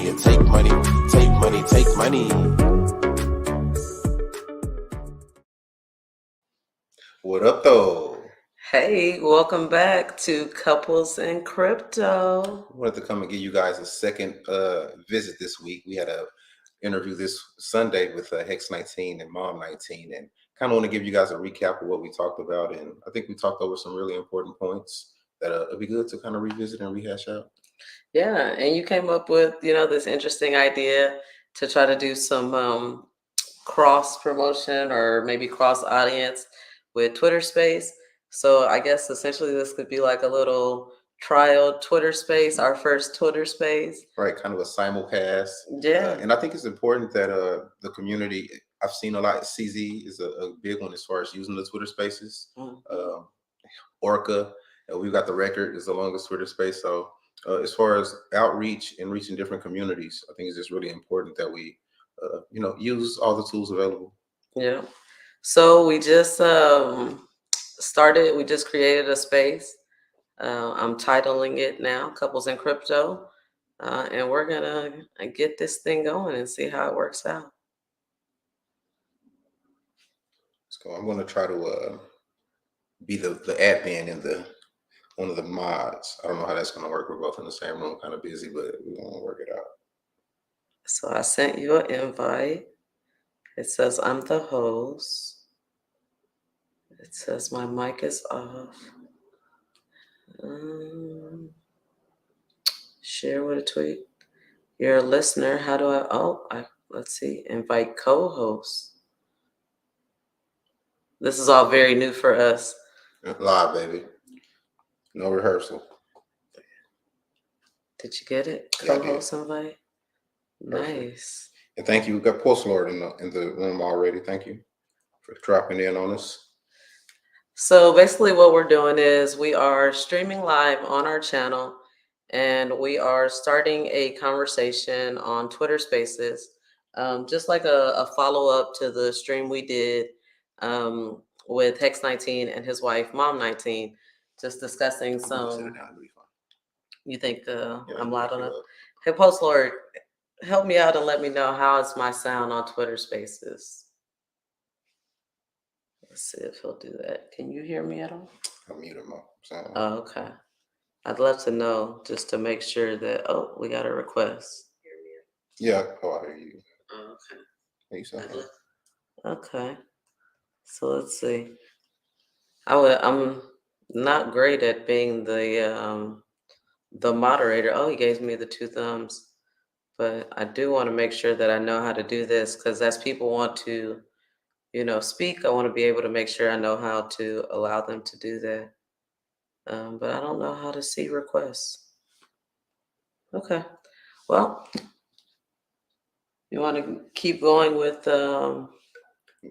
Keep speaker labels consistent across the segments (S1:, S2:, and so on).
S1: money and take money, take money, take money.
S2: What up, though?
S3: Hey, welcome back to Couples in Crypto.
S2: I wanted to come and give you guys a second visit this week. We had a interview this Sunday with Hex 19 and Mom 19, and kind of want to give you guys a recap of what we talked about. And I think we talked over some really important points that it'd be good to kind of revisit and rehash out.
S3: Yeah, and you came up with, this interesting idea to try to do some cross promotion or maybe cross audience with Twitter Space. So I guess essentially this could be like a little trial Twitter Space, our first Twitter Space.
S2: Right, kind of a simulcast.
S3: Yeah.
S2: And I think it's important that the community, I've seen a lot, CZ is a big one as far as using the Twitter spaces. Orca, we've got the record, is the longest Twitter space. So as far as outreach and reaching different communities, I think it's just really important that we, use all the tools available.
S3: Yeah. So we just we just created a space. I'm titling it now Couples in Crypto. And we're going to get this thing going and see how it works out.
S2: So I'm going to try to be the admin and one of the mods. I don't know how that's going to work. We're both in the same room, kind of busy, but we're going to work it out.
S3: So I sent you an invite. It says I'm the host. It says my mic is off. Share with a tweet. You're a listener. How do let's see. Invite co-host. This is all very new for us.
S2: Live, baby. No rehearsal.
S3: Did you get it? Co-host invite?
S2: Perfect.
S3: Nice.
S2: And thank you. We got Post Lord in the room already. Thank you for dropping in on us.
S3: So basically what we're doing is we are streaming live on our channel and we are starting a conversation on Twitter Spaces, just like a follow-up to the stream we did with Hex 19 and his wife, Mom 19, just discussing some... You think I'm loud enough? Hey, Post Lord, help me out and let me know how is my sound on Twitter Spaces. Let's see if he'll do that. Can you hear me at all?
S2: I'll mute him up.
S3: Oh, okay. I'd love to know just to make sure that, we got a request.
S2: Yeah, I hear you.
S3: Oh, okay.
S2: Okay.
S3: So let's see. I'm not great at being the moderator. Oh, he gave me the 2 thumbs. But I do want to make sure that I know how to do this because as people want to, speak, I want to be able to make sure I know how to allow them to do that. But I don't know how to see requests. Okay. Well, you want to keep going with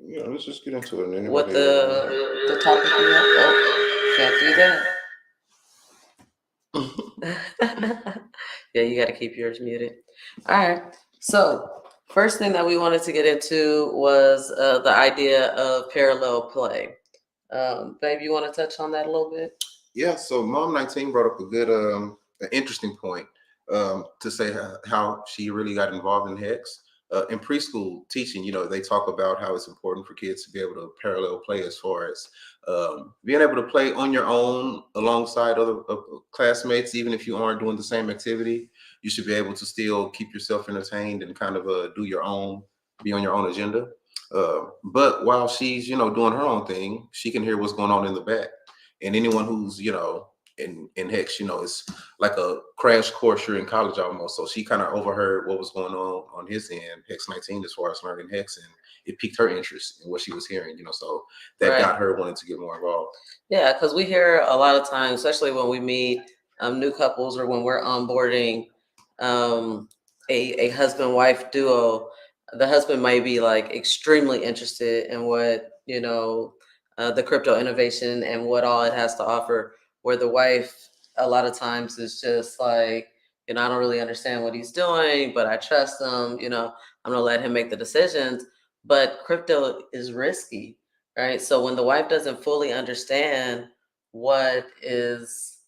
S2: yeah, let's just get into it.
S3: What the topic you have? Oh, can't do that. Yeah, you got to keep yours muted. All right. So first thing that we wanted to get into was the idea of parallel play. Babe, you want to touch on that a little bit?
S2: Yeah. So Mom 19 brought up a good, an interesting point to say how she really got involved in Hex. In preschool teaching, they talk about how it's important for kids to be able to parallel play as far as being able to play on your own alongside other classmates. Even if you aren't doing the same activity, you should be able to still keep yourself entertained and kind of be on your own agenda. But while she's, doing her own thing, she can hear what's going on in the back. And anyone who's, in Hex, it's like a crash course. You're in college almost. So she kind of overheard what was going on his end, Hex 19, as far as learning Hex, and it piqued her interest in what she was hearing, so that got her wanting to get more involved.
S3: Yeah, because we hear a lot of times, especially when we meet new couples or when we're onboarding a husband-wife duo, the husband might be like extremely interested in what, the crypto innovation and what all it has to offer, where the wife a lot of times is just like, I don't really understand what he's doing, but I trust him, I'm gonna let him make the decisions. But crypto is risky, right? So when the wife doesn't fully understand what is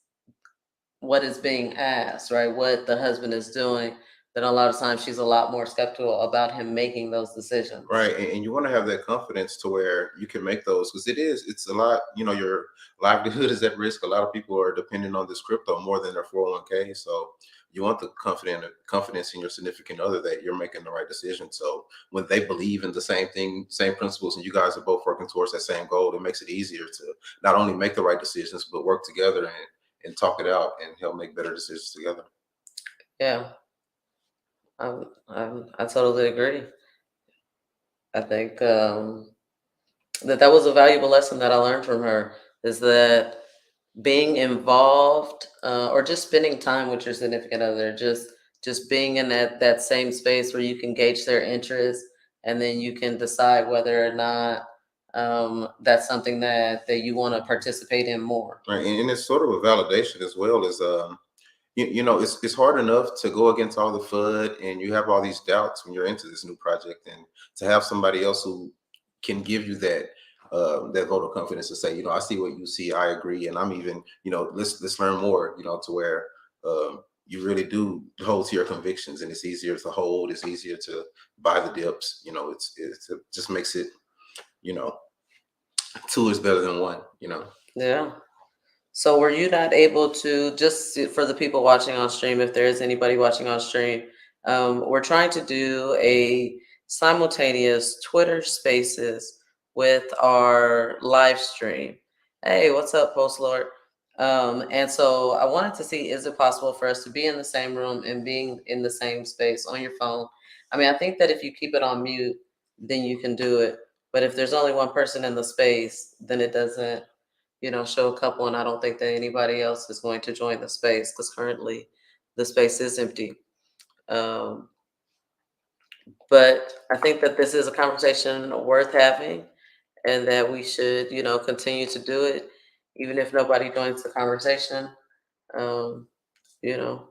S3: being asked, right, what the husband is doing, then a lot of times she's a lot more skeptical about him making those decisions.
S2: Right, and you want to have that confidence to where you can make those, because it's a lot. Your livelihood is at risk. A lot of people are depending on this crypto more than their 401k. So you want the confidence in your significant other that you're making the right decision. So when they believe in the same thing, same principles, and you guys are both working towards that same goal, it makes it easier to not only make the right decisions but work together and talk it out and help make better decisions together.
S3: Yeah, I totally agree. I think that was a valuable lesson that I learned from her, is that being involved or just spending time with your significant other, just being in that same space where you can gauge their interests, and then you can decide whether or not that's something that you want to participate in more.
S2: Right, and it's sort of a validation as well as it's hard enough to go against all the FUD, and you have all these doubts when you're into this new project, and to have somebody else who can give you that vote of confidence to say, I see what you see, I agree, and I'm even, let's learn more, to where you really do hold to your convictions, and it's easier to hold, it's easier to buy the dips, it just makes it, you know, two is better than one.
S3: Yeah. So were you not able to, for the people watching on stream, if there is anybody watching on stream, we're trying to do a simultaneous Twitter Spaces with our live stream. Hey, what's up, Post Lord? And so I wanted to see, is it possible for us to be in the same room and being in the same space on your phone? I mean, I think that if you keep it on mute, then you can do it. But if there's only one person in the space, then it doesn't, show a couple, and I don't think that anybody else is going to join the space because currently the space is empty. Um, but I think that this is a conversation worth having, and that we should, continue to do it, even if nobody joins the conversation. Um, you know,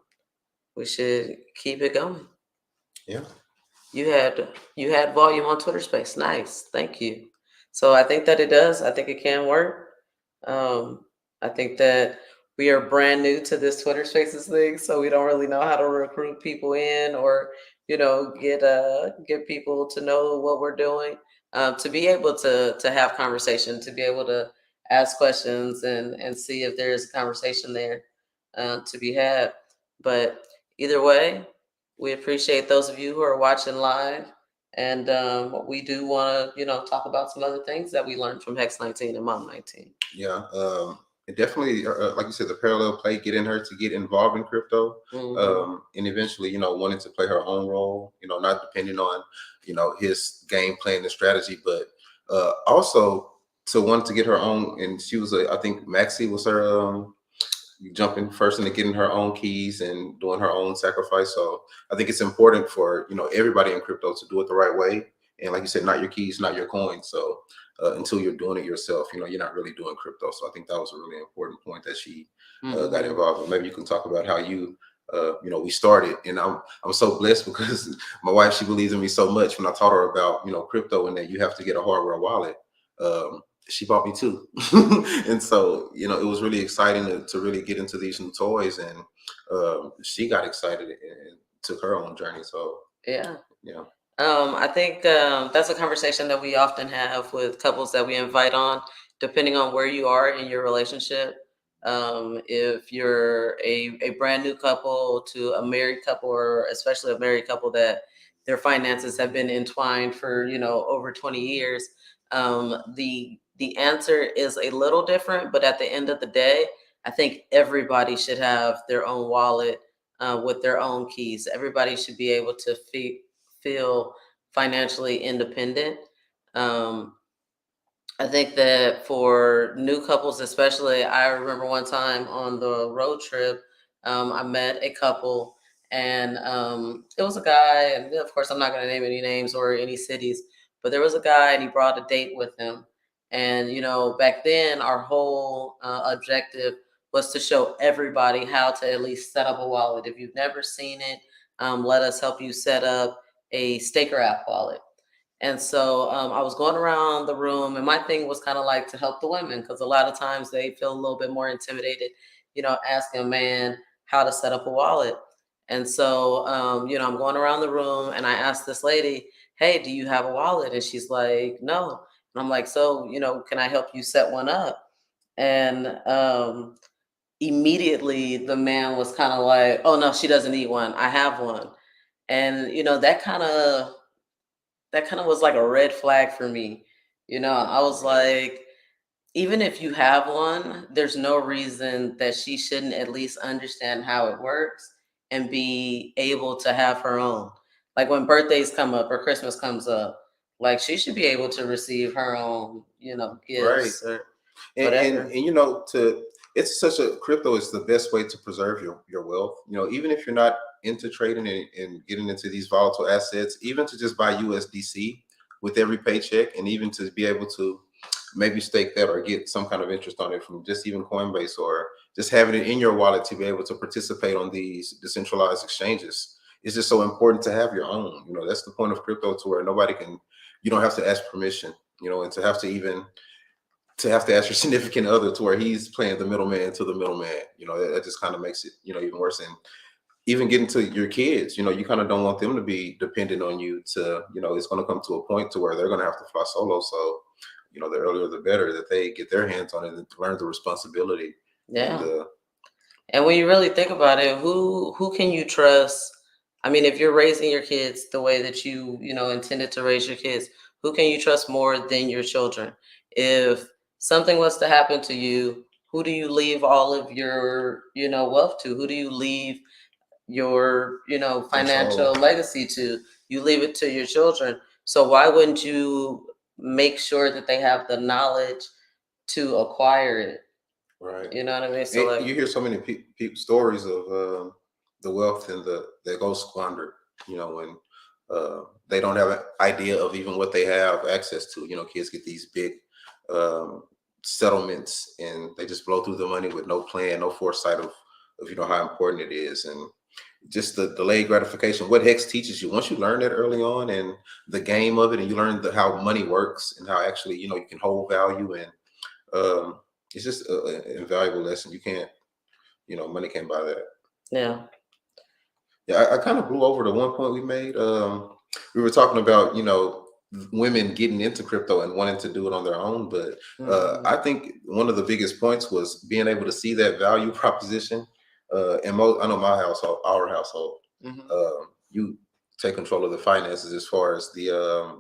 S3: we should keep it going.
S2: Yeah.
S3: You had volume on Twitter Space. Nice, thank you. So I think that it does. I think it can work. Um, I think that we are brand new to this Twitter Spaces thing, so we don't really know how to recruit people in, or get people to know what we're doing. To be able to have conversation, to be able to ask questions and see if there is a conversation there to be had. But either way, we appreciate those of you who are watching live, and we do want to talk about some other things that we learned from Hex 19 and Mom 19.
S2: Yeah, it definitely, like you said, the parallel play, getting her to get involved in crypto, and eventually, wanting to play her own role, not depending on, his game plan and strategy, but also to want to get her own. And she was, I think Maxi was her jumping first into getting her own keys and doing her own sacrifice. So I think it's important for everybody in crypto to do it the right way. And like you said, not your keys, not your coins. So until you're doing it yourself, you're not really doing crypto. So I think that was a really important point that she got involved with. Maybe you can talk about how we started. And I'm so blessed because my wife, she believes in me so much. When I taught her about crypto and that you have to get a hardware wallet, she bought me two. And so it was really exciting to really get into these new toys, and she got excited and took her own journey. So
S3: Yeah.
S2: yeah.
S3: I think that's a conversation that we often have with couples that we invite on, depending on where you are in your relationship. If you're a brand new couple to a married couple, or especially a married couple that their finances have been entwined for over 20 years, the answer is a little different. But at the end of the day, I think everybody should have their own wallet with their own keys. Everybody should be able to feel financially independent. I think that for new couples, especially, I remember one time on the road trip, I met a couple, and it was a guy, and of course, I'm not going to name any names or any cities, but there was a guy, and he brought a date with him. And, back then, our whole objective was to show everybody how to at least set up a wallet. If you've never seen it, let us help you set up a Staker app wallet. And so I was going around the room, and my thing was kind of like to help the women, because a lot of times they feel a little bit more intimidated, asking a man how to set up a wallet. And so, I'm going around the room and I asked this lady, hey, do you have a wallet? And she's like, no. And I'm like, so, can I help you set one up? And immediately the man was kind of like, oh, no, she doesn't need one. I have one. And, that kind of was like a red flag for me. I was like, even if you have one, there's no reason that she shouldn't at least understand how it works and be able to have her own. Like when birthdays come up or Christmas comes up, like she should be able to receive her own,
S2: Right.
S3: gifts or
S2: And
S3: whatever.
S2: to it's such a crypto is the best way to preserve your wealth. Even if you're not into trading and getting into these volatile assets, even to just buy USDC with every paycheck, and even to be able to maybe stake that or get some kind of interest on it from just even Coinbase, or just having it in your wallet to be able to participate on these decentralized exchanges. It's just so important to have your own. That's the point of crypto, to where you don't have to ask permission, and to have to ask your significant other, to where he's playing the middleman to the middleman. That just kind of makes it, even worse. And even getting to your kids, you kind of don't want them to be dependent on you to, it's going to come to a point to where they're going to have to fly solo. So, the earlier the better that they get their hands on it and learn the responsibility. And
S3: Yeah. And when you really think about it, who can you trust? I mean, if you're raising your kids the way that you intended to raise your kids, who can you trust more than your children? If something was to happen to you, who do you leave all of your wealth to? Who do you leave your financial
S2: control.
S3: legacy to? You leave it to your children. So why wouldn't you make sure that they have the knowledge to acquire it?
S2: Right.
S3: You know what I mean? So
S2: And
S3: like,
S2: you hear so many stories of the wealth and that goes squandered. When they don't have an idea of even what they have access to. Kids get these big um, settlements, and they just blow through the money with no plan, no foresight of how important it is, and just the delayed gratification. What Hex teaches you, once you learn that early on, and the game of it, and you learn how money works and how actually you can hold value, and um, it's just an invaluable lesson. You can't, money can't buy that.
S3: yeah.
S2: Yeah, I kind of blew over the one point we made. We were talking about, women getting into crypto and wanting to do it on their own, but I
S3: Mhm.
S2: think one of the biggest points was being able to see that value proposition. And I know my household, our household,
S3: Mhm.
S2: you take control of the finances as far as the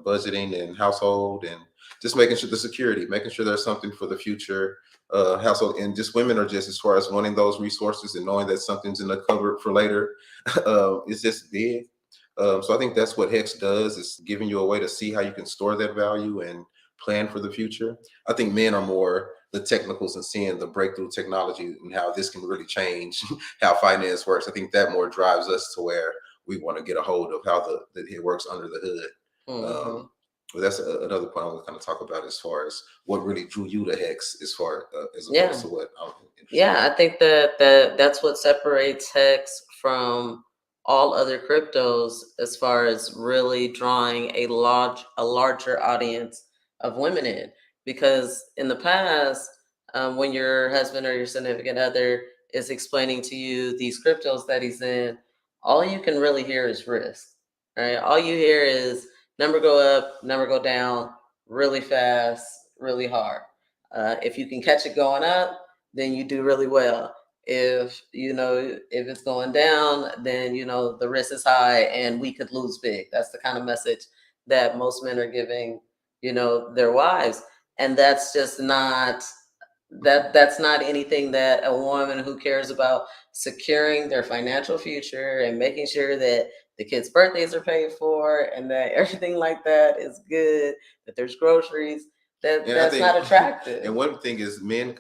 S2: budgeting and household, and just making sure the security, making sure there's something for the future household. And just women are just, as far as wanting those resources and knowing that something's in the cupboard for later. It's just big. So I think that's what Hex does, is giving you a way to see how you can store that value and plan for the future. I think men are more the technicals and seeing the breakthrough technology and how this can really change how finance works. I think that more drives us to where we want to get a hold of how it works under the hood.
S3: Mhm.
S2: But that's another point I want to kind of talk about, as far as what really drew you to Hex, as far as opposed
S3: Yeah.
S2: to what I'm interested
S3: Yeah,
S2: in.
S3: I think that's what separates Hex from all other cryptos as far as really drawing a larger audience of women in. Because in the past, when your husband or your significant other is explaining to you these cryptos that he's in, all you can really hear is risk, right? All you hear is number go up, number go down, really fast, really hard. If you can catch it going up, then you do really well. If it's going down, then the risk is high and we could lose big. That's the kind of message that most men are giving, their wives. And that's just not that's not anything that a woman who cares about securing their financial future and making sure that the kids' birthdays are paid for and that everything like that is good, that there's groceries,
S2: And I
S3: that's not
S2: think, and
S3: attractive.
S2: one thing is, men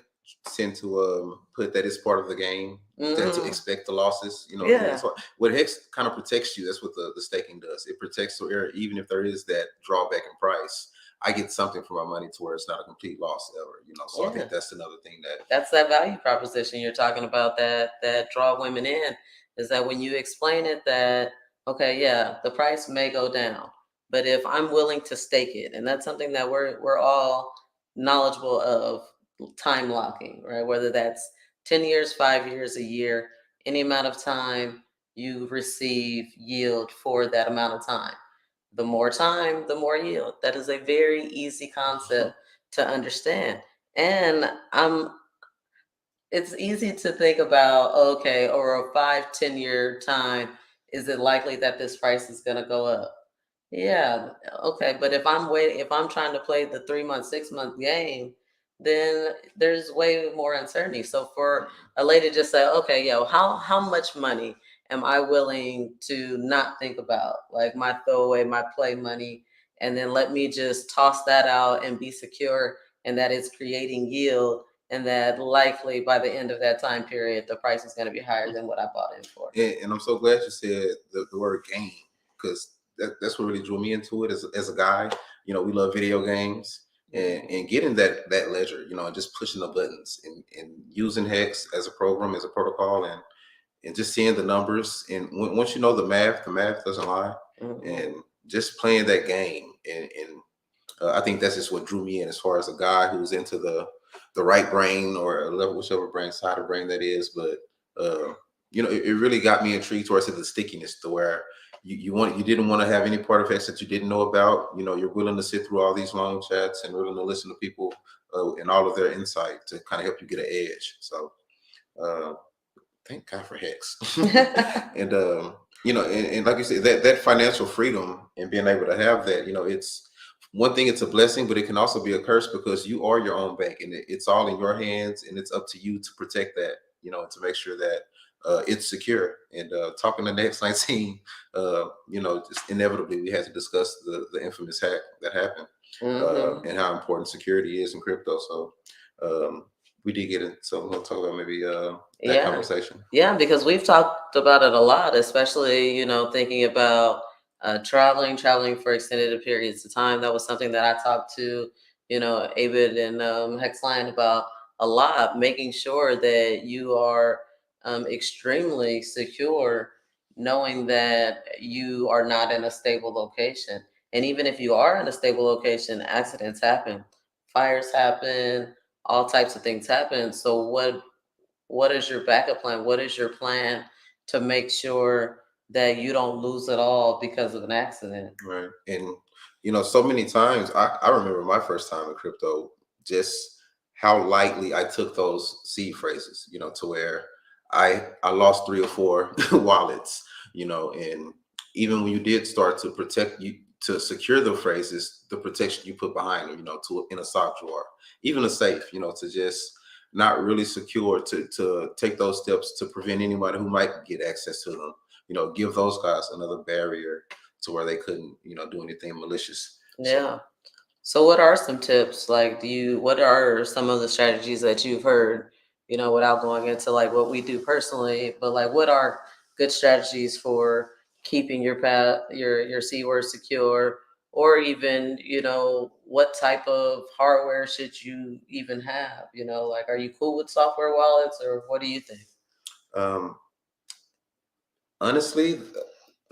S2: tend to put that as part of the game, tend to
S3: Hmm.
S2: expect the losses. And that's
S3: Yeah.
S2: what Hex kind of protects you. That's what the staking does. It protects, so even if there is that drawback in price, I get something for my money, to where it's not a complete loss ever. So I
S3: Yeah.
S2: think that's another thing that.
S3: That's that value proposition you're talking about that draw women in, is that when you explain it that, okay, yeah, the price may go down, but if I'm willing to stake it, and that's something that we're all knowledgeable of, time locking, right? Whether that's 10 years, 5 years, a year, any amount of time, you receive yield for that amount of time. The more time, the more yield. That is a very easy concept to understand. And it's easy to think about, okay, over a 5, 10 year time, is it likely that this price is going to go up? Yeah, okay. But if I'm trying to play the 3 month, 6 month game, then there's way more uncertainty. So for a lady to just say, okay, yo, how much money am I willing to not think about? Like my throwaway, my play money, and then let me just toss that out and be secure and that it's creating yield, and that likely by the end of that time period, the price is going to be higher than what I bought in for.
S2: And I'm so glad you said the word game, because that's what really drew me into it as a guy. We love video games, and getting that ledger, and just pushing the buttons and using Hex as a program, as a protocol, and just seeing the numbers. And once you know the math doesn't lie. And just playing that game, and I think that's just what drew me in, as far as a guy who's into the right brain, or whichever side of brain that is. But it really got me intrigued towards the stickiness, to where you didn't want to have any part of X that you didn't know about. You're willing to sit through all these long chats and willing to listen to people and all of their insight to kind of help you get an edge. So thank God for Hex. And and like you said, that financial freedom and being able to have that, it's one thing. It's a blessing, but it can also be a curse, because you are your own bank, and it's all in your hands, and it's up to you to protect that, to make sure that it's secure. And talking to Next 19, just inevitably we had to discuss the infamous hack that happened, and how important security is in crypto. So we did get it. So we'll talk about maybe that conversation.
S3: Yeah, because we've talked about it a lot, especially, thinking about traveling for extended periods of time. That was something that I talked to, Abid and Hexline about a lot, making sure that you are extremely secure, knowing that you are not in a stable location. And even if you are in a stable location, accidents happen, fires happen, all types of things happen. So what is your backup plan? What is your plan to make sure that you don't lose it all because of an accident?
S2: Right. And so many times, I remember my first time in crypto, just how lightly I took those seed phrases, to where I lost 3 or 4 wallets, and even when you did start to protect you, to secure the phrases, the protection you put behind them, in a sock drawer, even a safe, to just not really secure, to take those steps to prevent anybody who might get access to them, give those guys another barrier to where they couldn't, do anything malicious.
S3: Yeah. So what are some tips? Like, what are some of the strategies that you've heard, without going into like what we do personally, but like what are good strategies for keeping your your seed word secure, or even, what type of hardware should you even have? Like, are you cool with software wallets, or what do you think?
S2: Honestly,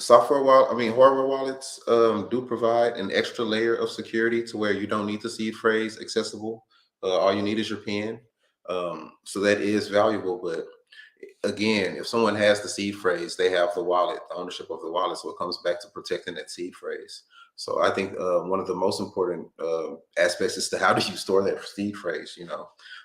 S2: hardware wallets do provide an extra layer of security, to where you don't need the seed phrase accessible. All you need is your PIN. So that is valuable. But again, if someone has the seed phrase, they have the wallet, the ownership of the wallet. So it comes back to protecting that seed phrase. So I think one of the most important aspects is to how do you store that seed phrase?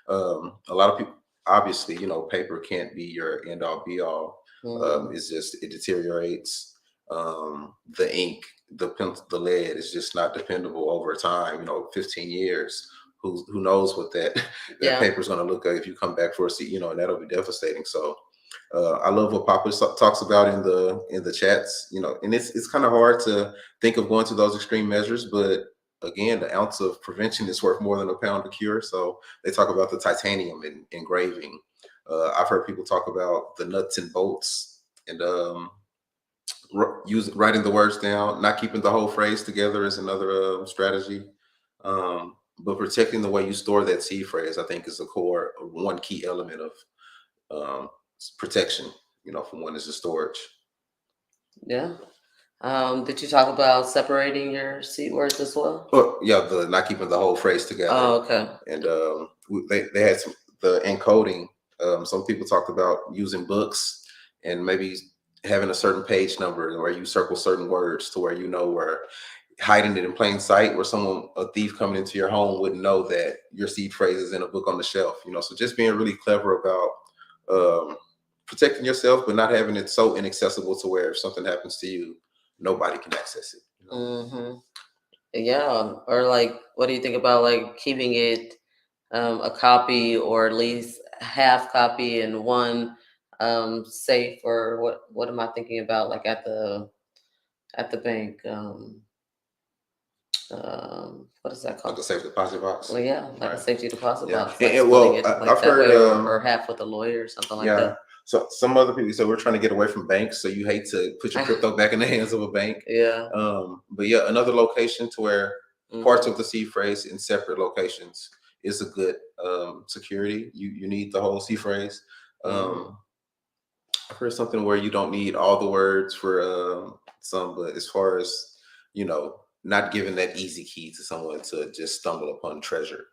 S2: A lot of people, obviously, paper can't be your end all be all. It's just, it deteriorates. The ink, the lead is just not dependable over time. 15 years. Who knows what that paper is going to look like if you come back for a seat, and that'll be devastating. So I love what Papa talks about in the chats, and it's kind of hard to think of going to those extreme measures, but again, the ounce of prevention is worth more than a pound of cure. So they talk about the titanium and engraving. I've heard people talk about the nuts and bolts, and writing the words down. Not keeping the whole phrase together is another strategy. But protecting the way you store that seed phrase, I think, is one key element of protection, from one is the storage.
S3: Yeah. Did you talk about separating your seed words as well?
S2: Oh, yeah, the not keeping the whole phrase together.
S3: Oh, okay.
S2: And they had the encoding. Some people talked about using books and maybe having a certain page number where you circle certain words to where you know where hiding it in plain sight, where a thief coming into your home wouldn't know that your seed phrase is in a book on the shelf. So just being really clever about protecting yourself, but not having it so inaccessible to where if something happens to you, nobody can access it.
S3: Mm-hmm. Yeah. Or like, what do you think about like keeping it a copy or at least half copy in one safe, or what am I thinking about, like at the bank? What is that
S2: Like a
S3: called?
S2: safe deposit
S3: Well,
S2: box.
S3: yeah, like a
S2: Right.
S3: safety deposit
S2: Yeah.
S3: box, like
S2: And
S3: splitting
S2: well,
S3: it like
S2: I've
S3: that
S2: heard,
S3: way, or half with a lawyer or something like
S2: yeah.
S3: that.
S2: So some other people, so we're trying to get away from banks. So you hate to put your crypto back in the hands of a bank.
S3: Yeah.
S2: But yeah, another location to where parts
S3: Mm-hmm.
S2: of the seed phrase in separate locations is a good security. You need the whole seed phrase.
S3: Mm-hmm.
S2: I've heard something where you don't need all the words for some, but as far as not giving that easy key to someone to just stumble upon treasure,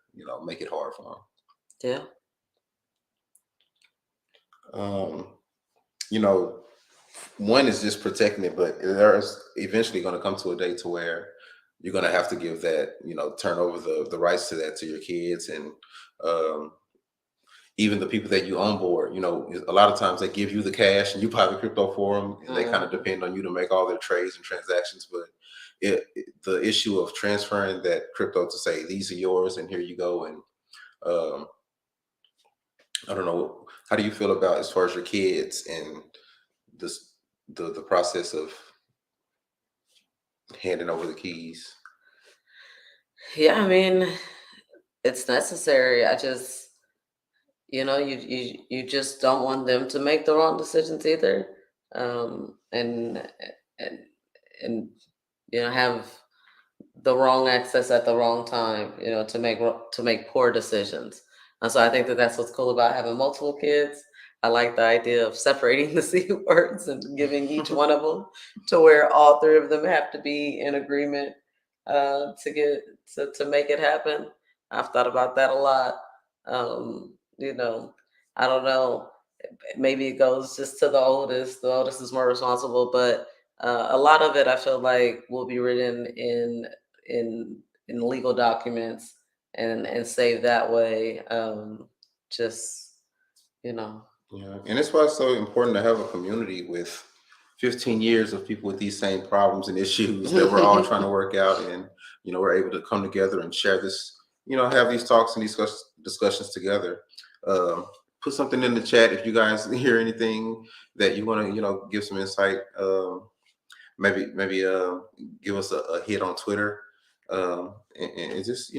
S2: make it hard for
S3: Yeah.
S2: them. You know, one is just protecting it, but there's eventually going to come to a day to where you're going to have to give that, turn over the rights to that to your kids, and um, even the people that you onboard. A lot of times they give you the cash and you buy the crypto for them, and they kind of
S3: Mm-hmm.
S2: depend on you to make all their trades and transactions. But the issue of transferring that crypto to say these are yours and here you go, and um, I don't know, how do you feel about as far as your kids and this the process of handing over the keys?
S3: Yeah, I mean, it's necessary. I just, you just don't want them to make the wrong decisions either. And and have the wrong access at the wrong time, to make poor decisions. And so I think that that's what's cool about having multiple kids. I like the idea of separating the C words and giving each one of them to where all three of them have to be in agreement to get to make it happen. I've thought about that a lot. Um, you know, I don't know. Maybe it goes just to the oldest. The oldest is more responsible, but a lot of it I feel like will be written in legal documents and saved that way. Just you know.
S2: Yeah, and that's why it's so important to have a community with 15 years of people with these same problems and issues that we're all trying to work out, and we're able to come together and share this, have these talks and these discussions together. Um, put something in the chat if you guys hear anything that you want to, give some insight. Maybe give us a hit on Twitter, and just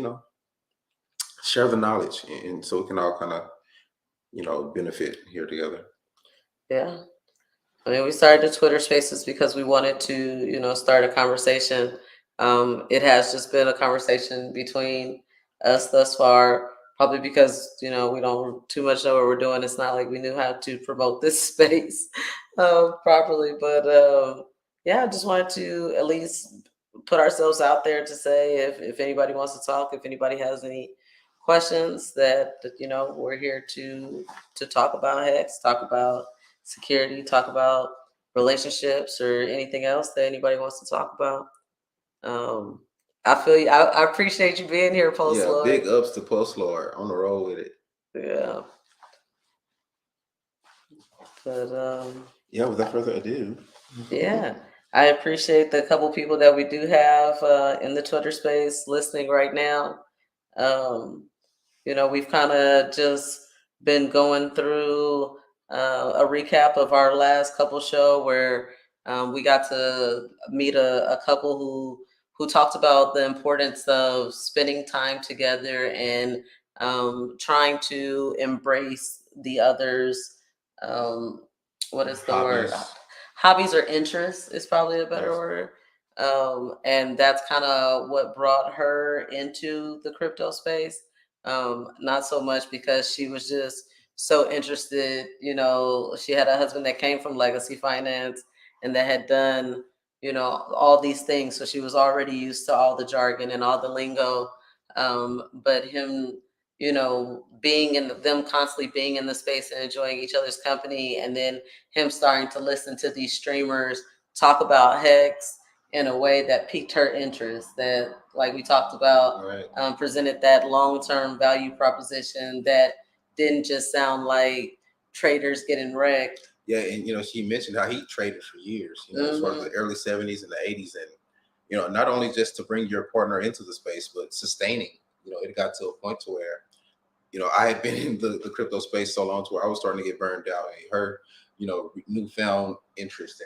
S2: share the knowledge, and so we can all kind of benefit here together.
S3: Yeah. I mean, we started the Twitter Spaces because we wanted to, start a conversation. It has just been a conversation between us thus far, probably because, we don't too much know what we're doing. It's not like we knew how to promote this space properly. But yeah, I just wanted to at least put ourselves out there to say if anybody wants to talk, if anybody has any questions that we're here to talk about Hex, talk about security, talk about relationships, or anything else that anybody wants to talk about. Um, I feel you. I appreciate you being here, Post
S2: Yeah,
S3: Lord.
S2: big ups to Post Lord on the road with it.
S3: Yeah. But
S2: Yeah, without further ado.
S3: yeah, I appreciate the couple people that we do have in the Twitter space listening right now. Um, we've kind of just been going through a recap of our last couple show where we got to meet a couple who talked about the importance of spending time together and trying to embrace the others. Um, what is the word?
S2: Hobbies.
S3: Hobbies or interests is probably a better
S2: Yes.
S3: word. And that's kind of what brought her into the crypto space. Not so much because she was just so interested. She had a husband that came from legacy finance and that had done, all these things. So she was already used to all the jargon and all the lingo. But him being in them constantly being in the space and enjoying each other's company, and then him starting to listen to these streamers talk about Hex in a way that piqued her interest, that, like we talked about,
S2: Right.
S3: presented that long-term value proposition that didn't just sound like traders getting wrecked.
S2: Yeah, and she mentioned how he traded for years, as far as the early 70s and the 80s, and not only just to bring your partner into the space, but sustaining. It got to a point to where I had been in the crypto space so long to where I was starting to get burned out. And her, newfound interest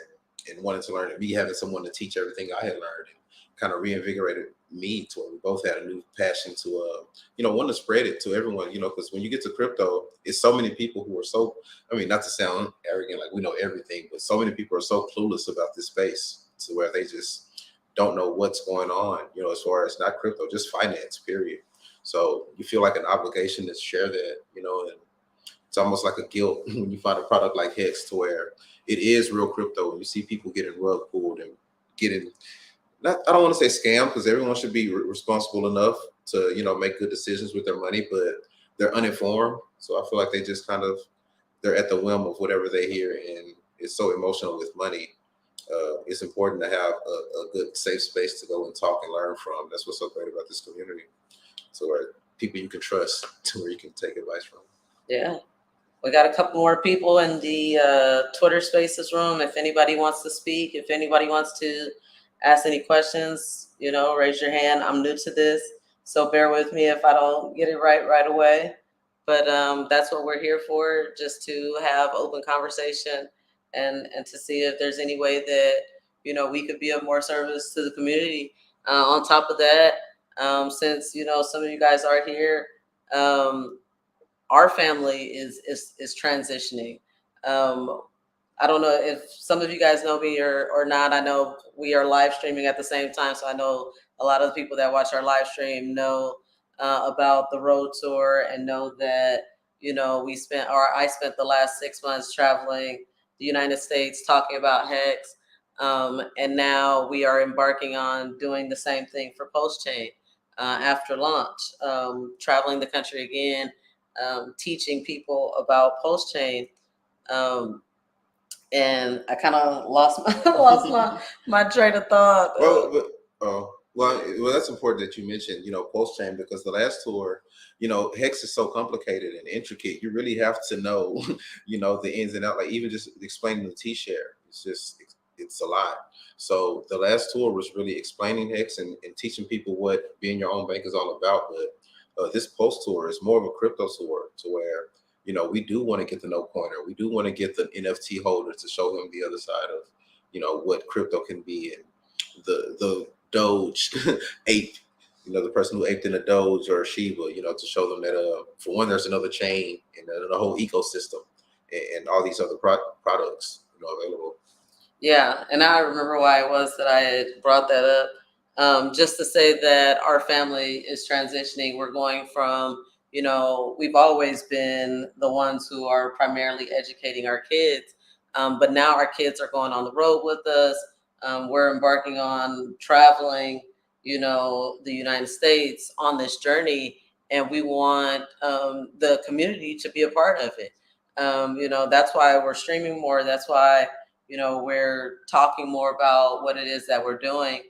S2: in wanting to learn, and me having someone to teach everything I had learned, and kind of reinvigorated me to where we both had a new passion to, want to spread it to everyone. Because when you get to crypto, it's so many people who are so. I mean, not to sound arrogant, like we know everything, but so many people are so clueless about this space to where they just don't know what's going on. As far as not crypto, just finance, period. So you feel like an obligation to share that, and it's almost like a guilt when you find a product like Hex to where it is real crypto and you see people getting rug pulled and getting, I don't want to say scam, because everyone should be responsible enough to, make good decisions with their money, but they're uninformed. So I feel like they just they're at the whim of whatever they hear, and it's so emotional with money. It's important to have a good safe space to go and talk and learn from. That's what's so great about this community. So where people you can trust, to where you can take advice from.
S3: Yeah. We got a couple more people in the Twitter Spaces room. If anybody wants to speak, if anybody wants to ask any questions, raise your hand. I'm new to this, so bear with me if I don't get it right away. But that's what we're here for, just to have open conversation and to see if there's any way that, we could be of more service to the community. On top of that, since, some of you guys are here, our family is transitioning. I don't know if some of you guys know me or not. I know we are live streaming at the same time, so I know a lot of the people that watch our live stream know about the road tour, and know that I spent the last 6 months traveling the United States talking about Hex, and now we are embarking on doing the same thing for PostChain after launch, traveling the country again, teaching people about PostChain. And I kind of lost my train of thought.
S2: Well, that's important that you mentioned, post-chain, because the last tour, Hex is so complicated and intricate. You really have to know, the ins and outs. Like even just explaining the T-share, it's a lot. So the last tour was really explaining Hex and teaching people what being your own bank is all about. But this post tour is more of a crypto tour, to where we do want to get the no pointer. We do want to get the NFT holder to show them the other side of, what crypto can be, and the Doge ape, the person who aped in a Doge or a Shiba, to show them that for one, there's another chain and the whole ecosystem and all these other products, available.
S3: Yeah, and I remember why it was that I had brought that up. Just to say that our family is transitioning. We're going from, we've always been the ones who are primarily educating our kids, but now our kids are going on the road with us. We're embarking on traveling, the United States on this journey, and we want the community to be a part of it. That's why we're streaming more. That's why, we're talking more about what it is that we're doing,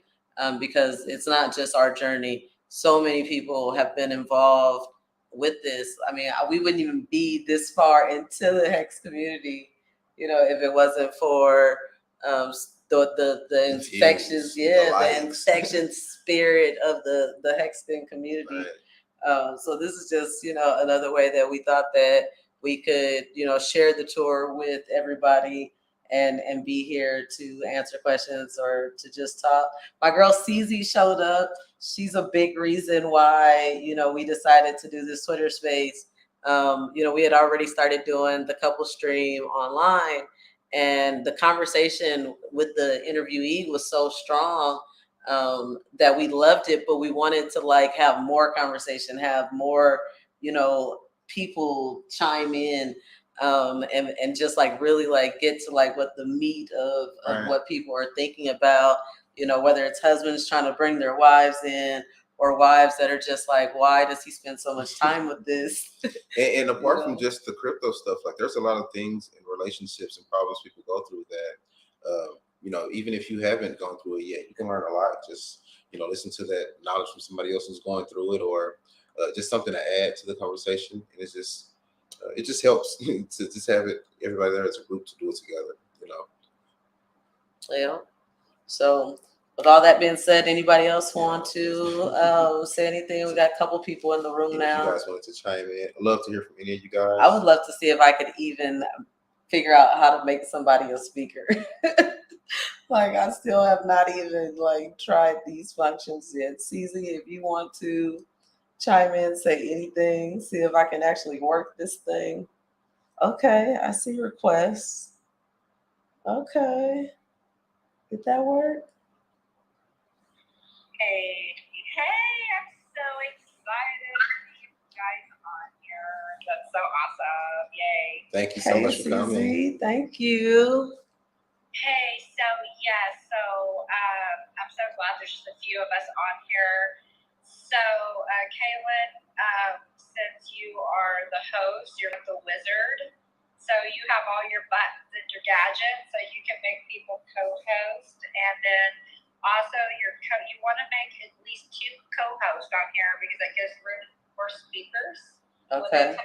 S3: because it's not just our journey. So many people have been involved with this. I mean, we wouldn't even be this far into the Hex community, if it wasn't for the infectious, the infection spirit of the Hexton community.
S2: Right.
S3: So this is just, another way that we thought that we could, share the tour with everybody and be here to answer questions or to just talk. My girl CZ showed up. She's a big reason why, we decided to do this Twitter space. We had already started doing the couple stream online, and the conversation with the interviewee was so strong that we loved it, but we wanted to have more conversation, have more, people chime in, and just really get to what the meat of
S2: Right.
S3: what people are thinking about, whether it's husbands trying to bring their wives in, or wives that are just like, why does he spend so much time with this?
S2: And apart
S3: You
S2: from
S3: know?
S2: just the crypto stuff, like there's a lot of things in relationships and problems people go through that, even if you haven't gone through it yet, you can learn a lot. Just, listen to that knowledge from somebody else who's going through it, or just something to add to the conversation. And it just helps to just have everybody there as a group to do it together.
S3: Yeah. So with all that being said, anybody else want to say anything? We got a couple people in the room
S2: And if you
S3: now.
S2: guys wanted to chime in, I'd love to hear from any of you guys.
S3: I would love to see if I could even figure out how to make somebody a speaker. Like, I still have not even tried these functions yet. CZ, if you want to chime in, say anything, see if I can actually work this thing. Okay, I see requests. Okay. Did that work?
S4: Hey, I'm so excited to see you guys on here. That's so awesome. Yay.
S2: Thank you so much for coming.
S3: Thank you.
S4: Hey, I'm so glad there's just a few of us on here. So, Kaylin, since you are the host, you're the wizard. So you have all your buttons and your gadgets, so you can make people co-host, and then also you want to make at least 2 co-hosts on here because that gives room for speakers.
S3: Okay.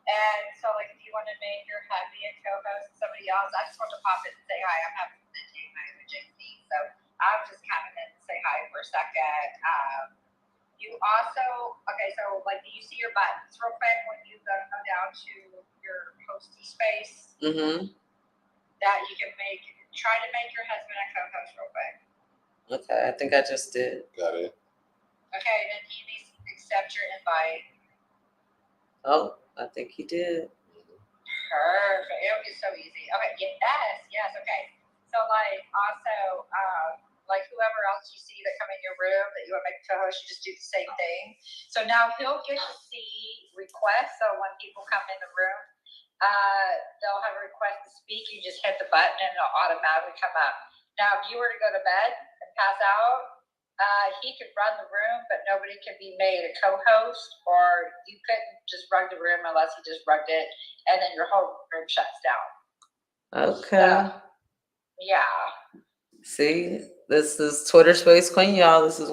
S4: And so, if you want to make your hubby a co-host, somebody else, I just want to pop in and say hi. I'm having to take my JC, so I'm just coming in and say hi for a second. You also, do you see your buttons real quick when you go down to your hosty space?
S3: Mm-hmm.
S4: That you can try to make your husband a co-host real quick.
S3: Okay, I think I just did.
S2: Got it.
S4: Okay, then he needs to accept your invite.
S3: Oh, I think he did.
S4: Perfect. It'll be so easy. Okay. Yes. Okay. So also, whoever else you see that come in your room that you want to make a co-host, you just do the same thing. So now he'll get to see requests. So when people come in the room, they'll have a request to speak. You just hit the button and it'll automatically come up. Now, if you were to go to bed and pass out, he could run the room, but nobody can be made a co-host, or you couldn't just run the room unless he just rugged it, and then your whole room shuts down.
S3: Okay.
S4: Yeah.
S3: See, this is Twitter Space Queen, y'all. This is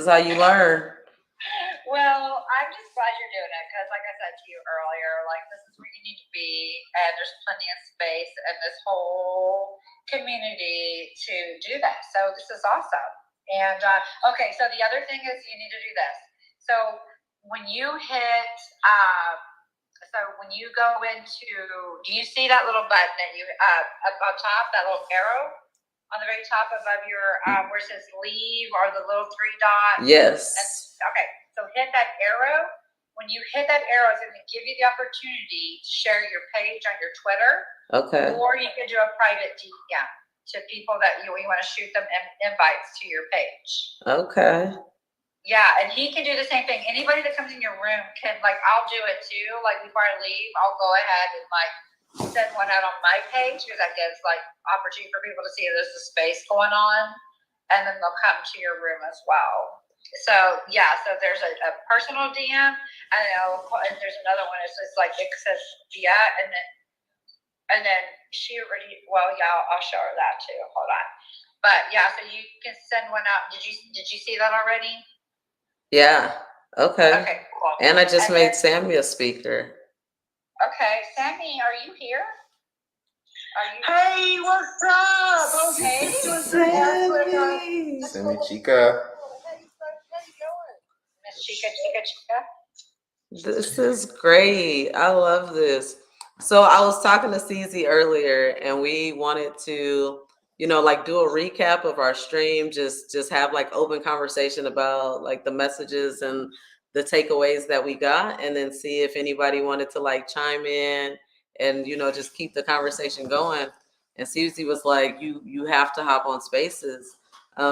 S3: how you learn.
S4: Well, I'm just glad you're doing it because, like I said to you earlier, this is where you need to be, and there's plenty of space and this whole community to do that. So this is awesome. And okay, so the other thing is you need to do this. So when you hit, when you go into, do you see that little button that you up on top, that little arrow on the very top above your where it says leave, or the little 3 dots?
S3: Yes.
S4: Okay, so hit that arrow. When you hit that arrow, it's going to give you the opportunity to share your page on your Twitter.
S3: Okay.
S4: Or you can do a private DM to people that you want to shoot them invites to your page.
S3: Okay.
S4: Yeah, and he can do the same thing. Anybody that comes in your room can, I'll do it too. Before I leave, I'll go ahead and send one out on my page because that gives opportunity for people to see there's a space going on, and then they'll come to your room as well. So yeah, so there's a personal DM, and there's another one. It's just it says yeah, and then she already. Well, yeah, I'll show her that too. Hold on, but yeah, so you can send one out. Did you see that already?
S3: Yeah. Okay.
S4: Okay, cool.
S3: And I just made Sammy a speaker.
S4: Okay, Sammy, are you here?
S5: Hey, what's up?
S4: Okay,
S2: Sammy Chica.
S5: How you doing?
S4: Miss Chica.
S3: This is great. I love this. So I was talking to CZ earlier, and we wanted to, do a recap of our stream, just have open conversation about the messages and the takeaways that we got, and then see if anybody wanted to chime in and just keep the conversation going. And CZ was like, you have to hop on Spaces.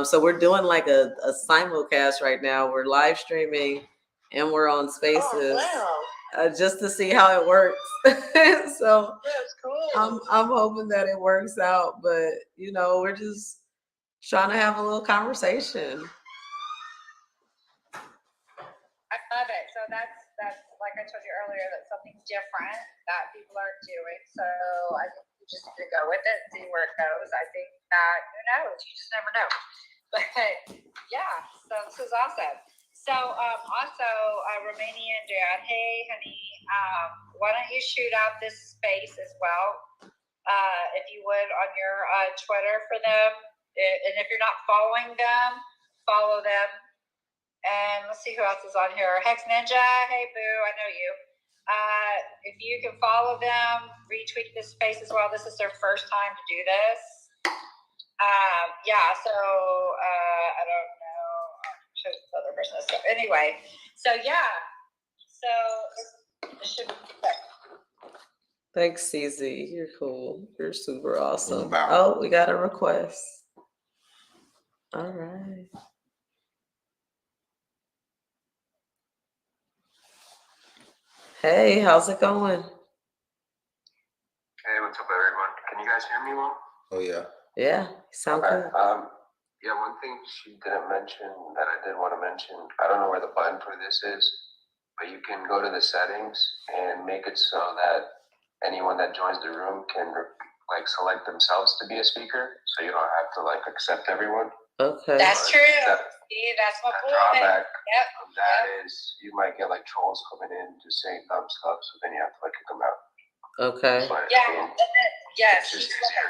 S3: So we're doing a simulcast right now. We're live streaming and we're on Spaces.
S5: Oh, wow.
S3: Just to see how it works. So
S5: That's cool.
S3: I'm hoping that it works out, but we're just trying to have a little conversation.
S4: that's like I told you earlier, that's something different that people aren't doing. So I think you just need to go with it and see where it goes. I think that who knows? You just never know. But yeah, so this is awesome. So also Romanian Dad, hey honey, why don't you shoot out this space as well? If you would on your Twitter for them. And if you're not following them, follow them. And let's see who else is on here. Hex Ninja, hey boo, I know you. If you can follow them, retweet this space as well. This is their first time to do this. Yeah, so I don't know. Show this other person. So anyway, so yeah, so it should be quick.
S3: Thanks, CZ. You're cool. You're super awesome.
S2: Wow.
S3: Oh, we got a request. All right. Hey, how's it going?
S6: Hey, what's up, everyone? Can you guys hear me well?
S2: Oh yeah.
S3: Yeah, you sound
S6: Okay.
S3: good.
S6: Yeah, one thing she didn't mention that I did want to mention, I don't know where the button for this is, but you can go to the settings and make it so that anyone that joins the room can like select themselves to be a speaker, so you don't have to like accept everyone.
S3: Okay.
S4: That's true. See, that's my
S6: The
S4: boy.
S6: drawback
S4: Yep.
S6: of that is you might get like trolls coming in just saying dumb stuff, so then you have to like kick them out.
S3: Okay.
S6: But
S4: Yeah.
S6: I mean,
S4: And then, yeah.
S6: it's just
S4: she's
S6: easier.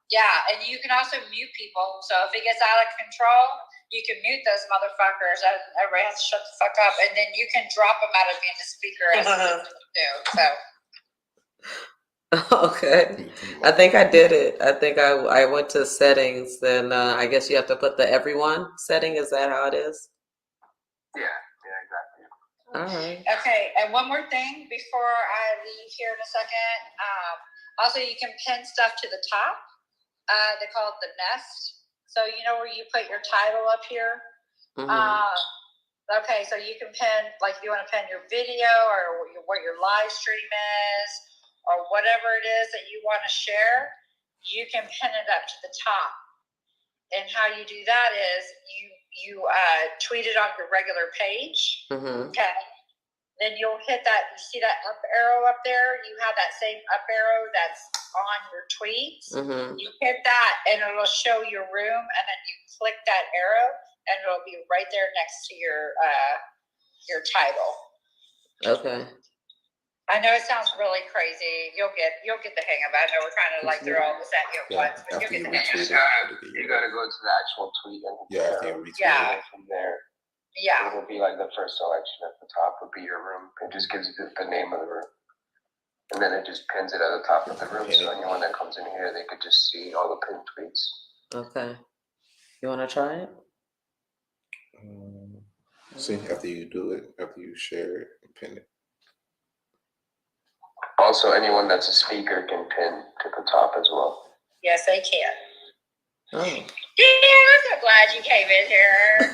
S4: Yeah, and you can also mute people. So if it gets out of control, you can mute those motherfuckers, and everybody has to shut the fuck up. And then you can drop them out of being a speaker as too. So
S3: Okay. I think I did it. I think I went to settings. Then I guess you have to put the everyone setting. Is that how it is?
S6: Yeah, exactly.
S3: All right.
S4: okay, and one more thing before I leave here in a second. Also, you can pin stuff to the top. They call it the nest. So you know where you put your title up here. Okay, so you can pin, like if you want to pin your video or what your live stream is, or whatever it is that you want to share, you can pin it up to the top. And how you do that is you tweet it on your regular page. Okay. Then you'll hit that. You see that up arrow up there? You have that same up arrow that's on your tweets. You hit that, and it'll show your room, and then you click that arrow, and it'll be right there next to your title.
S3: Okay.
S4: I know it sounds really crazy. You'll get the hang of it. I know we're trying to like throw all this at you at once, but you'll get the hang of it.
S6: You gotta go to the actual tweet and from there.
S4: Yeah.
S6: It will be like the first selection at the top would be your room. It just gives you the name of the room. And then it just pins it at the top of the room. So anyone that comes in here, they could just see all the pinned tweets.
S3: Okay. You want to try it?
S2: See, after you do it, after you share it and pin it.
S6: Also, anyone that's a speaker can pin to the top as well.
S4: Yes, they can.
S3: Oh.
S4: Yeah, I'm so glad you came in here.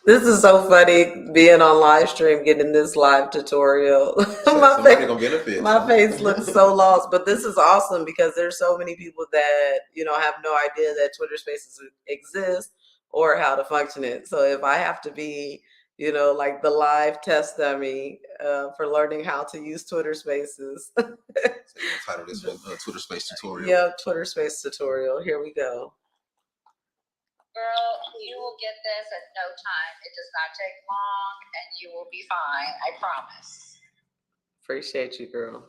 S3: This is so funny being on live stream, getting this live tutorial. My face looks so lost, but this is awesome because there's so many people that, have no idea that Twitter Spaces exist or how to function it. So if I have to be, like the live test dummy for learning how to use Twitter Spaces.
S2: So you title this one Twitter Space tutorial.
S3: Yeah, Twitter Space tutorial. Here we go.
S4: Girl, you will get this in no time. It does not take long, and you will be fine. I promise.
S3: Appreciate you, girl.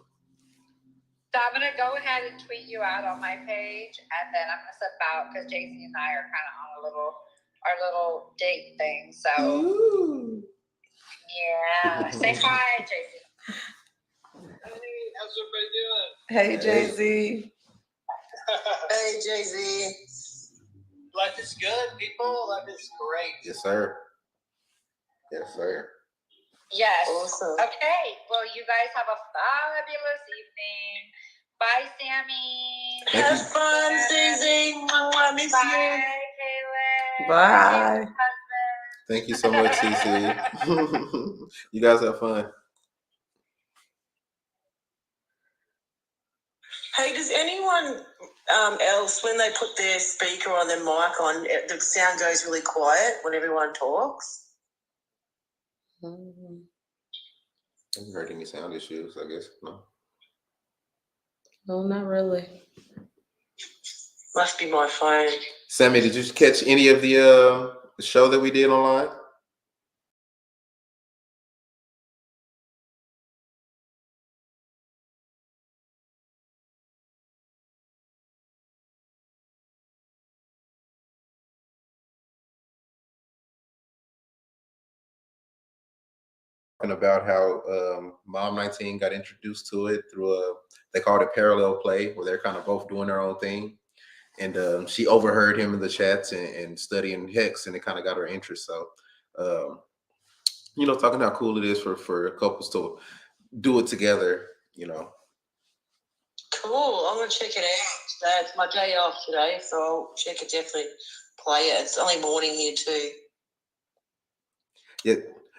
S4: So I'm gonna go ahead and tweet you out on my page, and then I'm gonna step out because JC and I are kind of on our little date thing. So yeah, say hi, JC.
S5: Hey, how's everybody doing?
S3: Hey, Jay-Z.
S5: Hey, Jay-Z. Life is good, people. Life is great.
S2: Yes, sir. Yes, sir.
S4: Yes.
S5: Awesome.
S4: Okay. Well, you guys have a fabulous evening. Bye, Sammy.
S5: Have fun, Susie. I miss
S4: Bye,
S5: you.
S4: Kaylin.
S3: Bye.
S2: Thank you so much, CC. You guys have fun.
S5: Hey, does anyone else, when they put their speaker or their mic on, the sound goes really quiet when everyone talks?
S2: Have you heard any sound issues? I guess no.
S3: No, not really.
S5: Must be my phone.
S2: Sammy, did you catch any of the show that we did online? About how Mom 19 got introduced to it through they called it parallel play, where they're kind of both doing their own thing. And she overheard him in the chats and studying Hex, and it kind of got her interest. So, talking how cool it is for couples to do it together,
S5: Cool. I'm gonna check it out. It's my day off today, so I'll check it. Definitely play it. It's only morning here too.
S2: Yeah.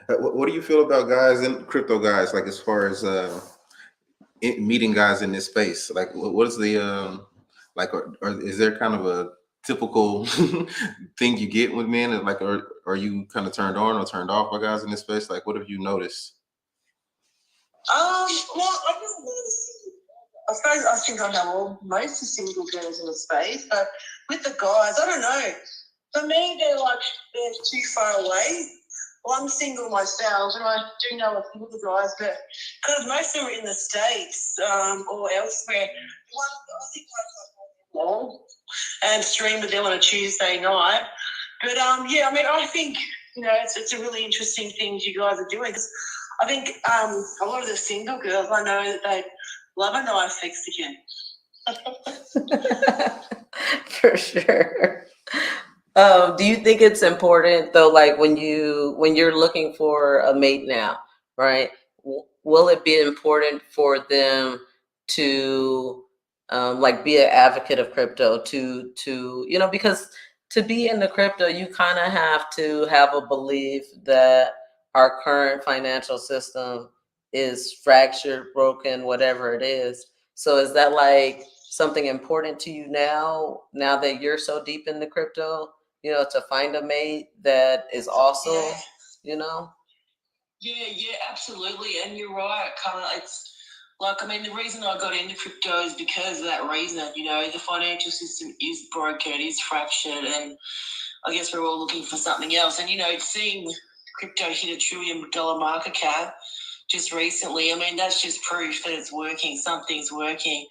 S2: What do you feel about guys and crypto guys, like as far as meeting guys in this space? Like, what is the like, or is there kind of a typical thing you get with men? Like, or are you kind of turned on or turned off by guys in this space? Like, what have you noticed?
S5: Well, I've never noticed. I suppose I think I know most of the single girls in the space, but with the guys, I don't know. For me, they're too far away. Well, I'm single myself, and I do know a few of the guys, but because most of them are in the States or elsewhere. I think and stream with them on a Tuesday night. But yeah, I mean, I think it's a really interesting thing you guys are doing. I think a lot of the single girls, I know that they love a knife fixed again.
S3: For sure. Do you think it's important though, like when you're looking for a mate now, right? Will it be important for them to like be an advocate of crypto to because to be in the crypto, you kind of have to have a belief that our current financial system is fractured, broken, whatever it is. So is that like something important to you now that you're so deep in the crypto, to find a mate that is also,
S5: Yeah, absolutely. And you're right. It's like, I mean, the reason I got into crypto is because of that reason. The financial system is broken, it is fractured, and I guess we're all looking for something else. And, seeing crypto hit $1 trillion market cap just recently, I mean, that's just proof that it's working. Something's working.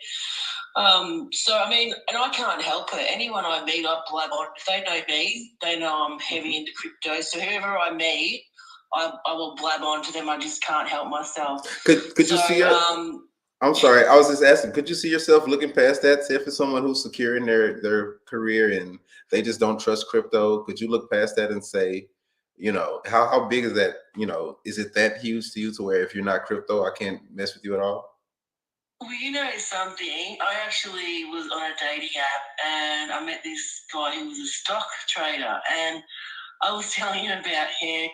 S5: So, I mean, and I can't help it. Anyone I meet, I blab on. If they know me, they know I'm heavy into crypto. So whoever I meet, I will blab on to them. I just can't help myself.
S2: Could you see I'm sorry, I was just asking, could you see yourself looking past that? Say if it's someone who's secure in their career and they just don't trust crypto, could you look past that and say, how big is that? Is it that huge to you to where if you're not crypto, I can't mess with you at all?
S5: Well, something, I actually was on a dating app and I met this guy who was a stock trader, and I was telling him about him.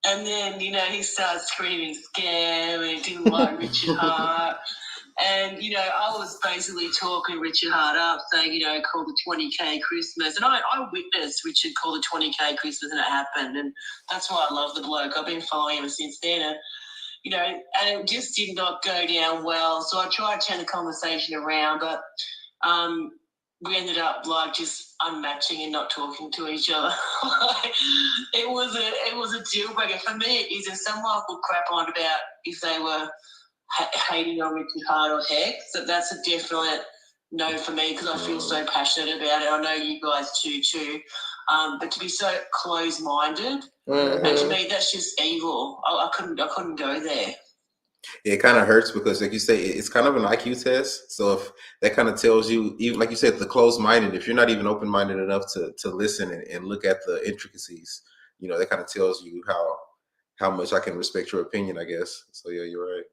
S5: And then, he started screaming scam and he didn't like Richard Hart. And, I was basically talking Richard Hart up, saying, call the 20K Christmas. And I witnessed Richard call the 20K Christmas, and it happened. And that's why I love the bloke. I've been following him since then. And, and it just did not go down well. So I tried to turn the conversation around, but we ended up just unmatching and not talking to each other. It was a deal breaker for me. Is if someone would crap on about if they were hating on Richard Hart or Hex, that's a definite no for me, because I feel so passionate about it. I know you guys too. But to be so close-minded, and to me that's just evil. I couldn't go there.
S2: It kind of hurts because, like you say, it's kind of an IQ test. So if that kind of tells you, even like you said, the closed-minded, if you're not even open-minded enough to listen and look at the intricacies, that kind of tells you how much I can respect your opinion, I guess. So yeah, you're right.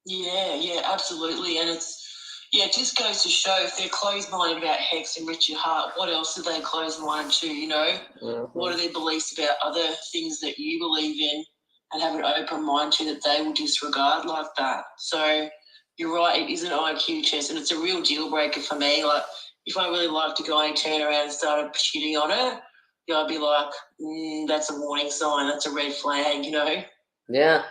S2: Yeah,
S5: absolutely. And it just goes to show, if they're closed-minded about Hex and Richard Hart, what else are they closed-minded to, What are their beliefs about other things that you believe in and have an open mind to that they will disregard like that? So you're right, it is an IQ test, and it's a real deal breaker for me. Like, if I really liked a guy and turned around and started cheating on it, I'd be like, that's a warning sign. That's a red flag, you know?
S3: Yeah.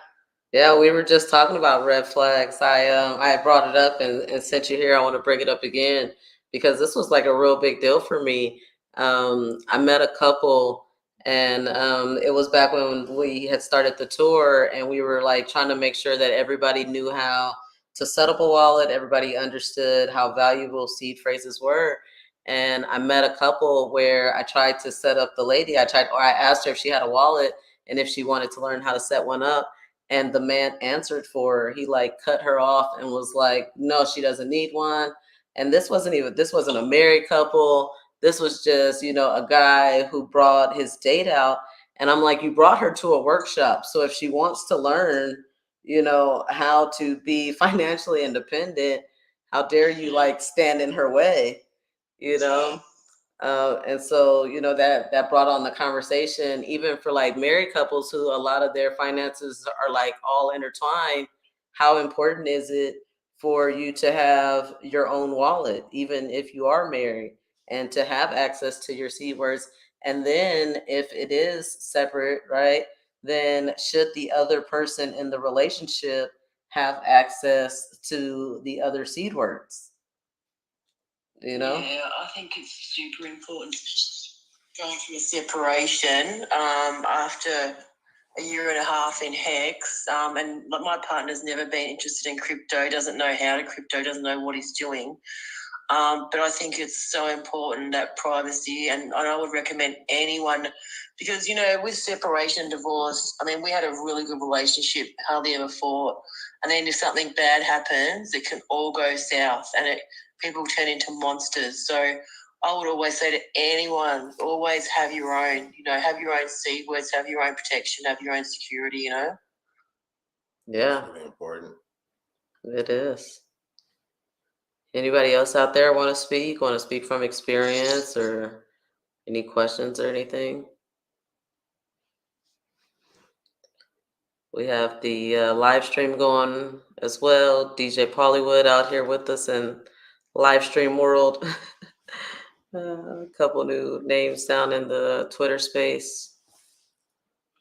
S3: Yeah, we were just talking about red flags. I brought it up and sent you here. I want to bring it up again because this was like a real big deal for me. I met a couple, and it was back when we had started the tour, and we were like trying to make sure that everybody knew how to set up a wallet. Everybody understood how valuable seed phrases were. And I met a couple where I tried to set up the lady. I asked her if she had a wallet and if she wanted to learn how to set one up. And the man answered for her. He like cut her off and was like, no, she doesn't need one. And this wasn't a married couple. This was just, a guy who brought his date out. And I'm like, you brought her to a workshop. So if she wants to learn, how to be financially independent, how dare you like stand in her way, you know? And so, that brought on the conversation, even for like married couples who a lot of their finances are like all intertwined. How important is it for you to have your own wallet, even if you are married, and to have access to your seed words? And then if it is separate, right, then should the other person in the relationship have access to the other seed words?
S5: Yeah, I think it's super important going through a separation after a year and a half in Hex. And my partner's never been interested in crypto, doesn't know how to crypto, doesn't know what he's doing. But I think it's so important, that privacy, and I would recommend anyone, because, with separation and divorce, I mean, we had a really good relationship, hardly ever fought. And then if something bad happens, it can all go south and people turn into monsters. So I would always say to anyone, always have your own, have your own seed words, have your own protection, have your own security,
S3: Yeah,
S2: That's really important.
S3: it is. Anybody else out there want to speak? Want to speak from experience, or any questions or anything? We have the live stream going as well. DJ Pollywood out here with us in live stream world. A couple new names down in the Twitter space.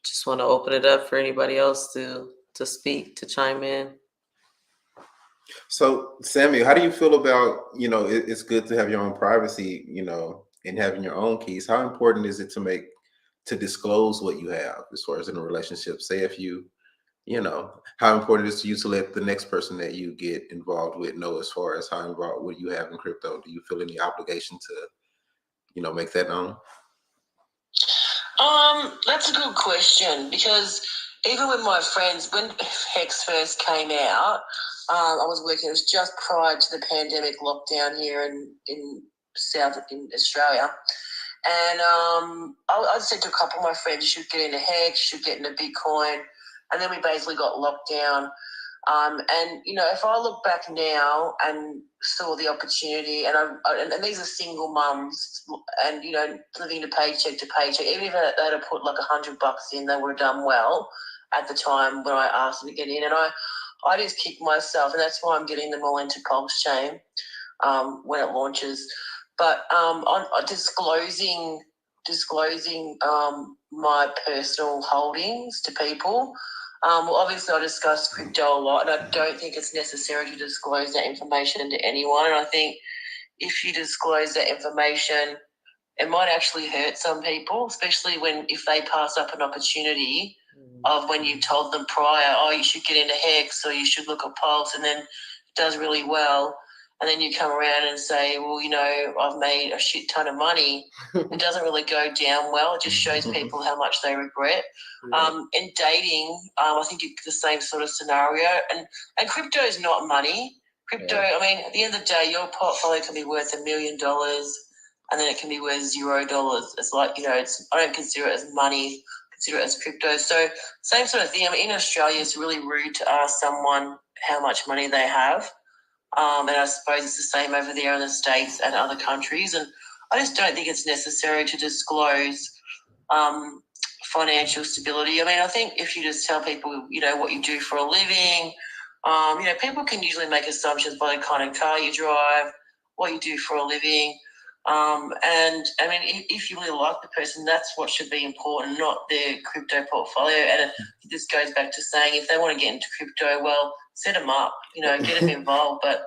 S3: Just want to open it up for anybody else to speak, to chime in.
S2: So, Samuel, how do you feel about, it's good to have your own privacy, and having your own keys. How important is it to disclose what you have as far as in a relationship? Say if how important it is to you to let the next person that you get involved with know as far as how involved what you have in crypto? Do you feel any obligation to, make that known?
S5: That's a good question, because even with my friends, when Hex first came out, I was working, it was just prior to the pandemic lockdown here in Australia. And I said to a couple of my friends, you should get into Hex, you should get into Bitcoin. And then we basically got locked down. And if I look back now and saw the opportunity, and these are single mums, and living to paycheck, even if they'd have put like $100 in, they would have done well at the time when I asked them to get in. And I just kicked myself, and that's why I'm getting them all into Pulse Chain when it launches. But on disclosing my personal holdings to people. Well, obviously, I discuss crypto a lot, and I don't think it's necessary to disclose that information to anyone. And I think if you disclose that information, it might actually hurt some people, especially if they pass up an opportunity of when you told them prior, oh, you should get into Hex or you should look at Pulse, and then it does really well. And then you come around and say, well, I've made a shit ton of money. It doesn't really go down well. It just shows people how much they regret. In dating, I think it's the same sort of scenario. And crypto is not money. Crypto, I mean, at the end of the day, your portfolio can be worth $1 million, and then it can be worth $0. It's like, I don't consider it as money, consider it as crypto. So same sort of thing. I mean, in Australia, it's really rude to ask someone how much money they have. And I suppose it's the same over there in the States and other countries. And I just don't think it's necessary to disclose financial stability. I mean, I think if you just tell people, what you do for a living, people can usually make assumptions by the kind of car you drive, what you do for a living. And I mean, if you really like the person, that's what should be important, not their crypto portfolio. And this goes back to saying, if they want to get into crypto, well, set them up, get them involved, but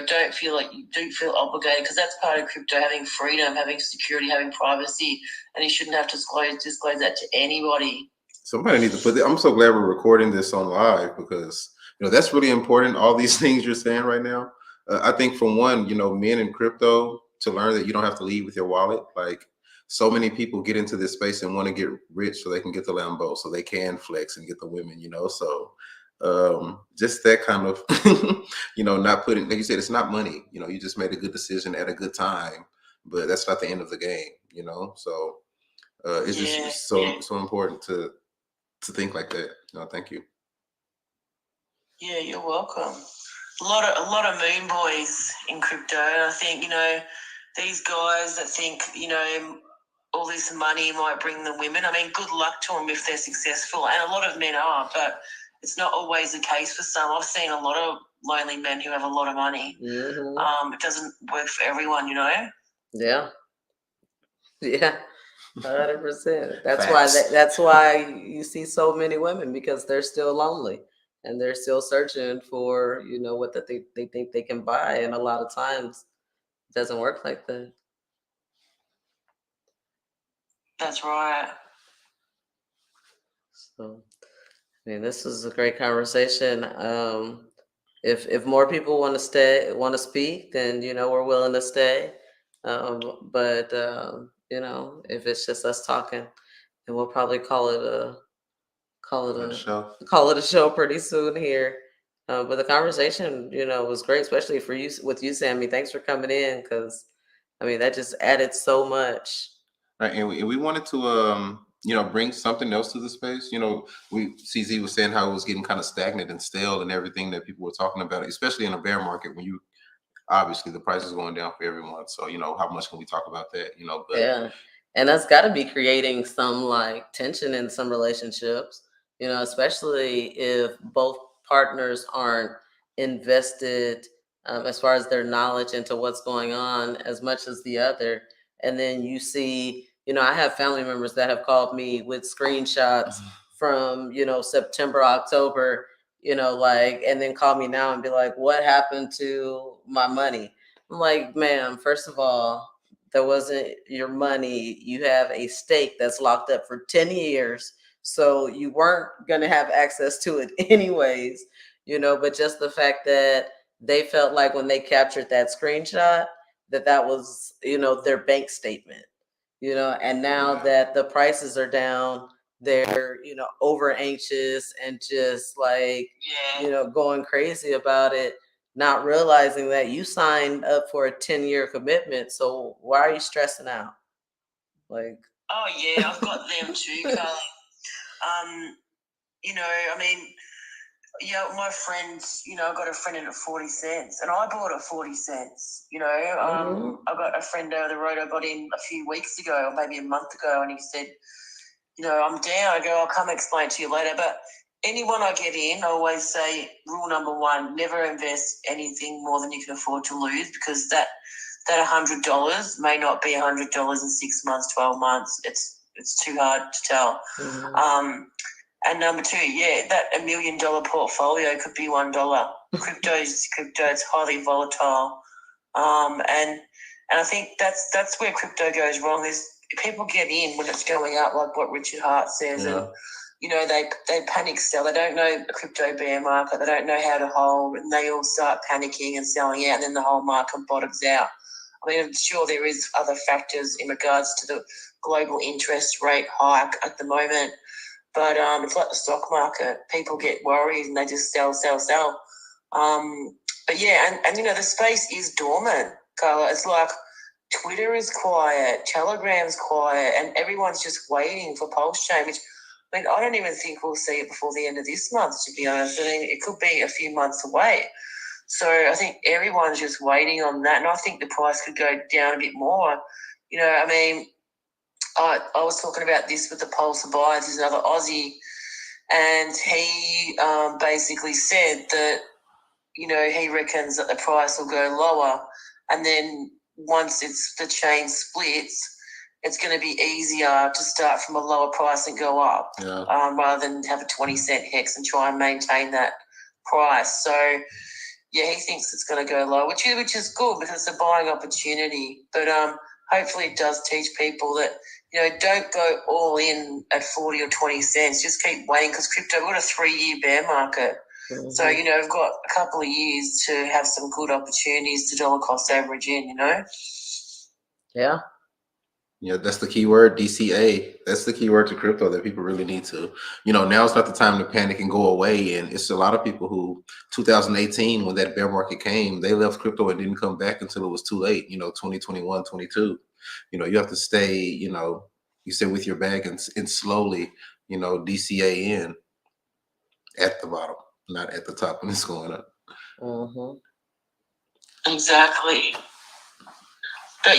S5: don't feel like you do feel obligated, because that's part of crypto, having freedom, having security, having privacy, and you shouldn't have to disclose that to anybody.
S2: Somebody needs to put I'm so glad we're recording this on live, because that's really important. All these things you're saying right now. I think for one, men in crypto, to learn that you don't have to lead with your wallet. Like, so many people get into this space and want to get rich so they can get the Lambo, so they can flex and get the women. So just that kind of not putting, like you said, it's not money. You just made a good decision at a good time, but that's not the end of the game. So it's just so important to think like that. Thank you.
S5: Yeah, you're welcome. A lot of moon boys in crypto, and I think these guys that think all this money might bring them women. I mean, good luck to them if they're successful, and a lot of men are, but it's not always the case for some. I've seen a lot of lonely men who have a lot of money.
S3: Mm-hmm.
S5: It doesn't work for everyone,
S3: Yeah. 100%.
S2: Facts.
S3: That's why you see so many women, because they're still lonely and they're still searching for what that they think they can buy, and a lot of times it doesn't work like that.
S5: That's right.
S3: So, I mean, this is a great conversation. If more people want to speak, then we're willing to stay. But if it's just us talking, then we'll probably call it a show pretty soon here. But the conversation, was great, especially for you, with you, Sammy. Thanks for coming in, because I mean, that just added so much.
S2: Right, and we wanted to bring something else to the space. CZ was saying how it was getting kind of stagnant and stale and everything that people were talking about, especially in a bear market, when you obviously the price is going down for everyone. So how much can we talk about that? But
S3: Yeah, and that's got to be creating some like tension in some relationships. Especially if both partners aren't invested, as far as their knowledge into what's going on as much as the other. And then you see, I have family members that have called me with screenshots from September, October, and then call me now and be like, "What happened to my money?" I'm like, "Ma'am, first of all, that wasn't your money. You have a stake that's locked up for 10 years. So you weren't going to have access to it anyways, but just the fact that they felt like when they captured that screenshot, that was, their bank statement, and now that the prices are down, they're, over anxious and just like, going crazy about it, not realizing that you signed up for a 10-year commitment. So why are you stressing out? Like,
S5: oh yeah, I've got them too, Carly. I mean, my friends, I got a friend in at 40 cents, and I bought at 40 cents. I got a friend over the road I got in a few weeks ago, or maybe a month ago, and he said, I'm down. I go, I'll come explain to you later. But anyone I get in, I always say, rule number one, never invest anything more than you can afford to lose, because that $100 may not be $100 in 6 months, 12 months. It's too hard to tell. And number two, that $1 million portfolio could be $1. Crypto, it's highly volatile. And I think that's where crypto goes wrong. Is people get in when it's going up, like what Richard Hart says, and they panic sell. They don't know the crypto bear market. They don't know how to hold, and they all start panicking and selling out, and then the whole market bottoms out. I mean, I'm sure there is other factors in regards to the global interest rate hike at the moment, but it's like the stock market. People get worried and they just sell. But yeah, and the space is dormant, Carla. It's like Twitter is quiet, Telegram's quiet, and everyone's just waiting for Pulse Chain, which, I mean, I don't even think we'll see it before the end of this month, to be honest. I mean, it could be a few months away. So I think everyone's just waiting on that, and I think the price could go down a bit more. I mean, I was talking about this with the Pulse Abides, he's another Aussie, and he basically said that, he reckons that the price will go lower, and then once the chain splits, it's going to be easier to start from a lower price and go up, rather than have a 20-cent hex and try and maintain that price. So yeah, he thinks it's going to go low, which is good because it's a buying opportunity. But hopefully it does teach people that, don't go all in at 40 or 20 cents. Just keep waiting, because crypto, we've got a 3-year bear market. Mm-hmm. So, we've got a couple of years to have some good opportunities to dollar cost average in,
S3: Yeah.
S2: Yeah, that's the key word, DCA. That's the key word to crypto that people really need to, now's not the time to panic and go away. And it's a lot of people who 2018, when that bear market came, they left crypto and didn't come back until it was too late, 2021, 22. You have to stay, you stay with your bag and slowly, DCA in at the bottom, not at the top when it's going up.
S3: Mm-hmm.
S5: Exactly. But,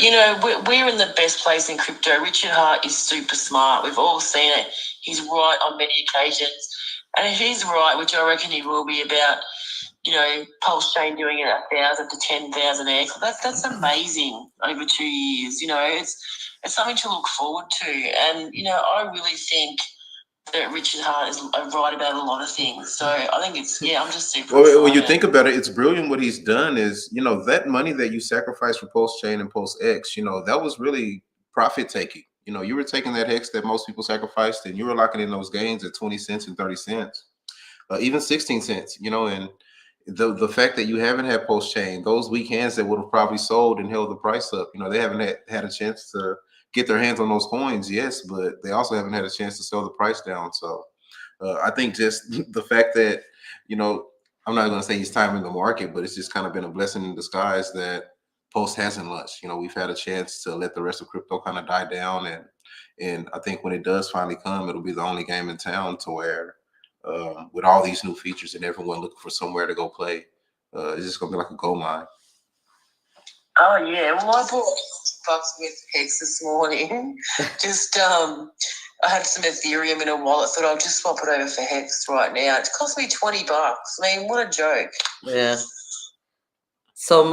S5: we're in the best place in crypto. Richard Hart is super smart. We've all seen it. He's right on many occasions. And if he's right, which I reckon he will be, about, Pulse Chain doing it 1,000 to 10,000x, that's amazing over 2 years. It's something to look forward to. And, I really think that Richard Hart is right about a lot of things. So I think I'm just super excited.
S2: When you think about it, it's brilliant. What he's done is, that money that you sacrificed for Pulse Chain and Pulse X, that was really profit taking. You were taking that hex that most people sacrificed, and you were locking in those gains at 20 cents and 30 cents, even 16 cents, and the fact that you haven't had Pulse Chain, those weak hands that would have probably sold and held the price up, they haven't had a chance to get their hands on those coins, yes, but they also haven't had a chance to sell the price down. So I think just the fact that, I'm not going to say he's timing the market, but it's just kind of been a blessing in disguise that Pulse hasn't launched. We've had a chance to let the rest of crypto kind of die down. And I think when it does finally come, it'll be the only game in town to where, with all these new features and everyone looking for somewhere to go play, it's just going to be like a gold mine.
S5: Oh, yeah. Well, I bought $100 with Hex this morning. Just, I had some Ethereum in a wallet. Thought I'll just swap it over for Hex right now. It cost me $20. I mean, what a joke.
S3: Yeah. So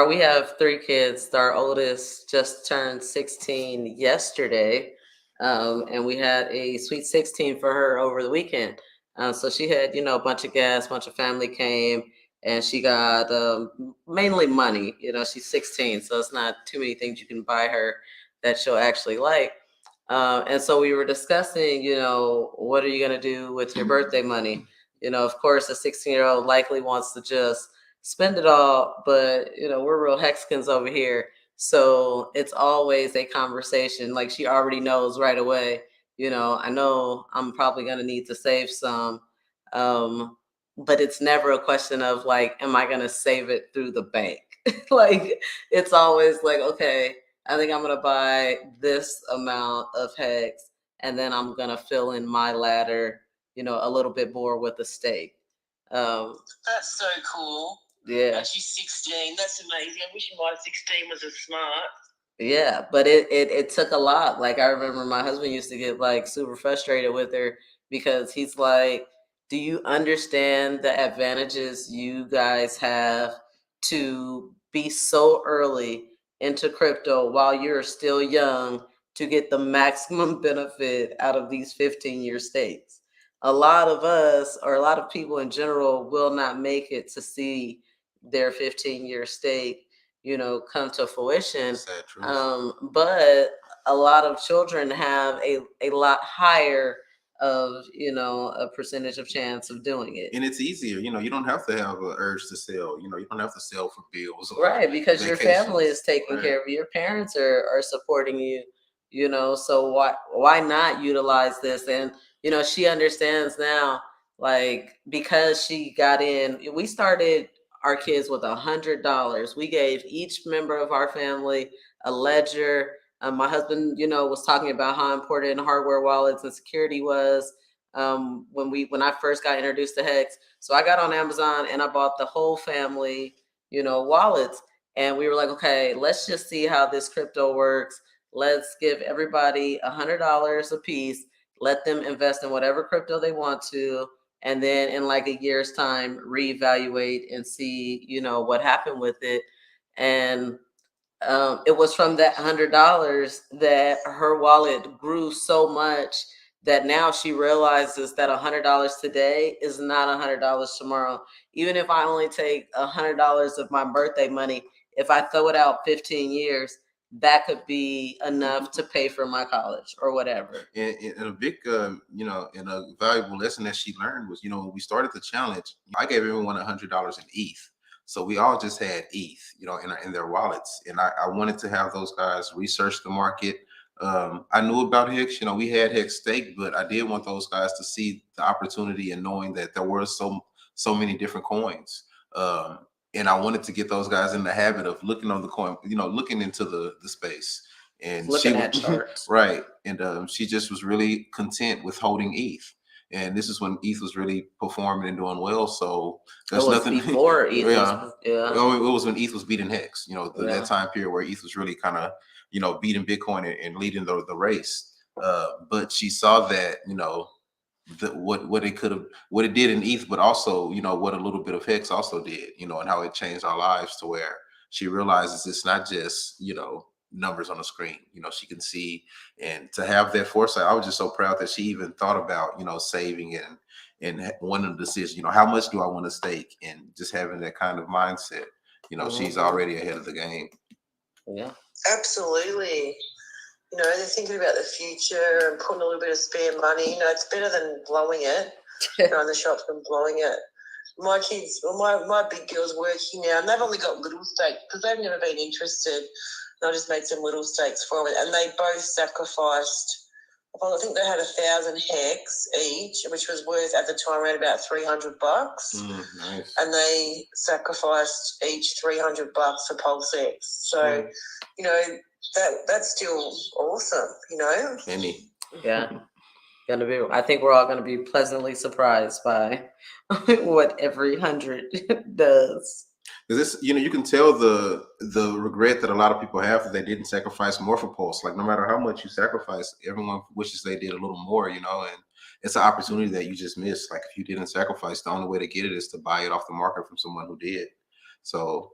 S3: we have 3 kids. Our oldest just turned 16 yesterday. And we had a sweet 16 for her over the weekend. So she had, a bunch of guests, bunch of family came, and she got mainly money. She's 16, so it's not too many things you can buy her that she'll actually like. And so we were discussing, what are you going to do with your birthday money? Of course, a 16-year-old likely wants to just spend it all, but, we're real Hexicans over here. So it's always a conversation. Like, she already knows right away, I know I'm probably going to need to save some. But it's never a question of like, am I going to save it through the bank? Like, it's always like, okay, I think I'm going to buy this amount of Hex, and then I'm going to fill in my ladder, a little bit more with the stake.
S5: That's so cool.
S3: Yeah.
S5: And she's 16. That's amazing. I wish my 16 was as smart.
S3: Yeah, but it took a lot. Like, I remember my husband used to get like super frustrated with her because he's like, do you understand the advantages you guys have to be so early into crypto while you're still young to get the maximum benefit out of these 15-year stakes? A lot of us, or a lot of people in general, will not make it to see their 15-year stake, come to fruition. But a lot of children have a lot higher of, a percentage of chance of doing it.
S2: And it's easier, you don't have to have an urge to sell, you don't have to sell for bills.
S3: Right, because your family is taking care of you. Your parents are supporting you, so why not utilize this? And, she understands now, like, because she got in, we started our kids with $100. We gave each member of our family a ledger. My husband, was talking about how important hardware wallets and security was when I first got introduced to Hex. So I got on Amazon and I bought the whole family, wallets. And we were like, okay, let's just see how this crypto works. Let's give everybody $100 a piece. Let them invest in whatever crypto they want to. And then in like a year's time, reevaluate and see, what happened with it. And it was from that $100 that her wallet grew so much that now she realizes that $100 today is not $100 tomorrow. Even if I only take $100 of my birthday money, if I throw it out 15 years, that could be enough to pay for my college or whatever.
S2: And a big, you know, and a valuable lesson that she learned was, you know, when we started the challenge, I gave everyone $100 in ETH. So we all just had ETH, you know, in their wallets. And I wanted to have those guys research the market. I knew about Hex, you know, we had Hex stake, but I did want those guys to see the opportunity and knowing that there were so many different coins. And I wanted to get those guys in the habit of looking on the coin, you know, looking into the space. And
S3: Looking at charts.
S2: right. And she just was really content with holding ETH. And this is when ETH was really performing and doing well. So there's nothing
S3: before ETH
S2: yeah.
S3: yeah.
S2: It was when ETH was beating Hex, you know,
S3: Yeah.
S2: that time period where ETH was really kind of, you know, beating Bitcoin and leading the race. But she saw that, you know, what it did in ETH, but also, you know, what a little bit of Hex also did, you know, and how it changed our lives to where she realizes it's not just, you know, numbers on the screen. You know, she can see, and to have that foresight, I was just so proud that she even thought about, you know, saving and one of the decisions, you know, how much do I want to stake, and just having that kind of mindset. You know, she's already ahead of the game.
S3: Yeah.
S7: Absolutely. You know, they're thinking about the future and putting a little bit of spare money. You know, it's better than blowing it, going in the shops and blowing it. My kids, well, my big girl's working now, and they've only got little stakes because they've never been interested. And I just made some little stakes for them, and they both sacrificed. I think they had 1,000 hex each, which was worth at the time around about $300.
S2: Nice.
S7: And they sacrificed each $300 for Pulse X. So, you know, that's still awesome, you know.
S2: Penny.
S3: Yeah. I think we're all gonna be pleasantly surprised by what every 100 does.
S2: Because this, you know, you can tell the regret that a lot of people have that they didn't sacrifice more for Pulse. Like, no matter how much you sacrifice, everyone wishes they did a little more, you know. And it's an opportunity that you just missed. Like, if you didn't sacrifice, the only way to get it is to buy it off the market from someone who did. So,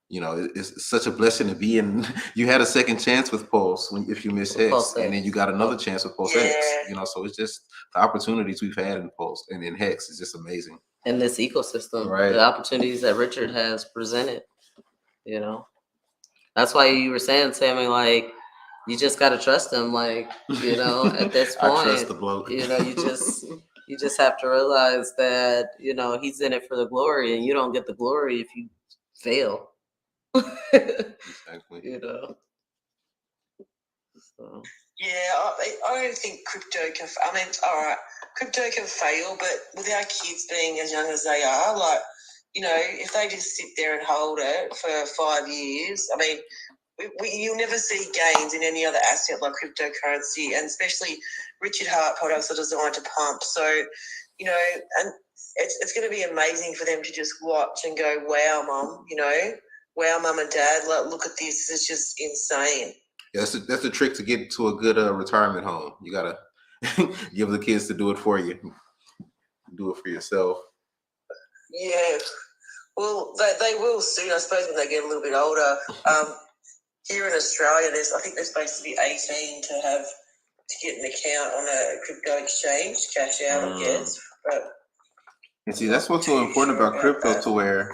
S2: you know, it's such a blessing to be in. You had a second chance with Pulse if you miss Hex, and then you got another chance with Pulse X. You know, so it's just the opportunities we've had in Pulse and in Hex is just amazing.
S3: In this ecosystem,
S2: right.
S3: The opportunities that Richard has presented, you know, that's why you were saying, Sammy, like, you just got to trust him. Like, you know, at this point,
S2: I trust the bloke.
S3: You know, you just have to realize that, you know, he's in it for the glory, and you don't get the glory if you fail.
S2: Exactly.
S3: You know. So.
S7: Yeah, I don't think crypto can. I mean, all right, crypto can fail, but with our kids being as young as they are, like, you know, if they just sit there and hold it for 5 years, I mean, you'll never see gains in any other asset like cryptocurrency, and especially Richard Hart products are designed to pump. So, you know, and it's going to be amazing for them to just watch and go, wow, Mum, you know, wow, Mum and Dad, look at this. It's just insane.
S2: Yeah, that's a trick to get to a good retirement home. You gotta give the kids to do it for you. Do it for yourself.
S7: Yeah. Well, they will soon, I suppose, when they get a little bit older. Here in Australia, I think they're supposed to be 18 to get an account on a crypto exchange, cash out, I guess. But
S2: and see, that's what's so important about crypto, to where,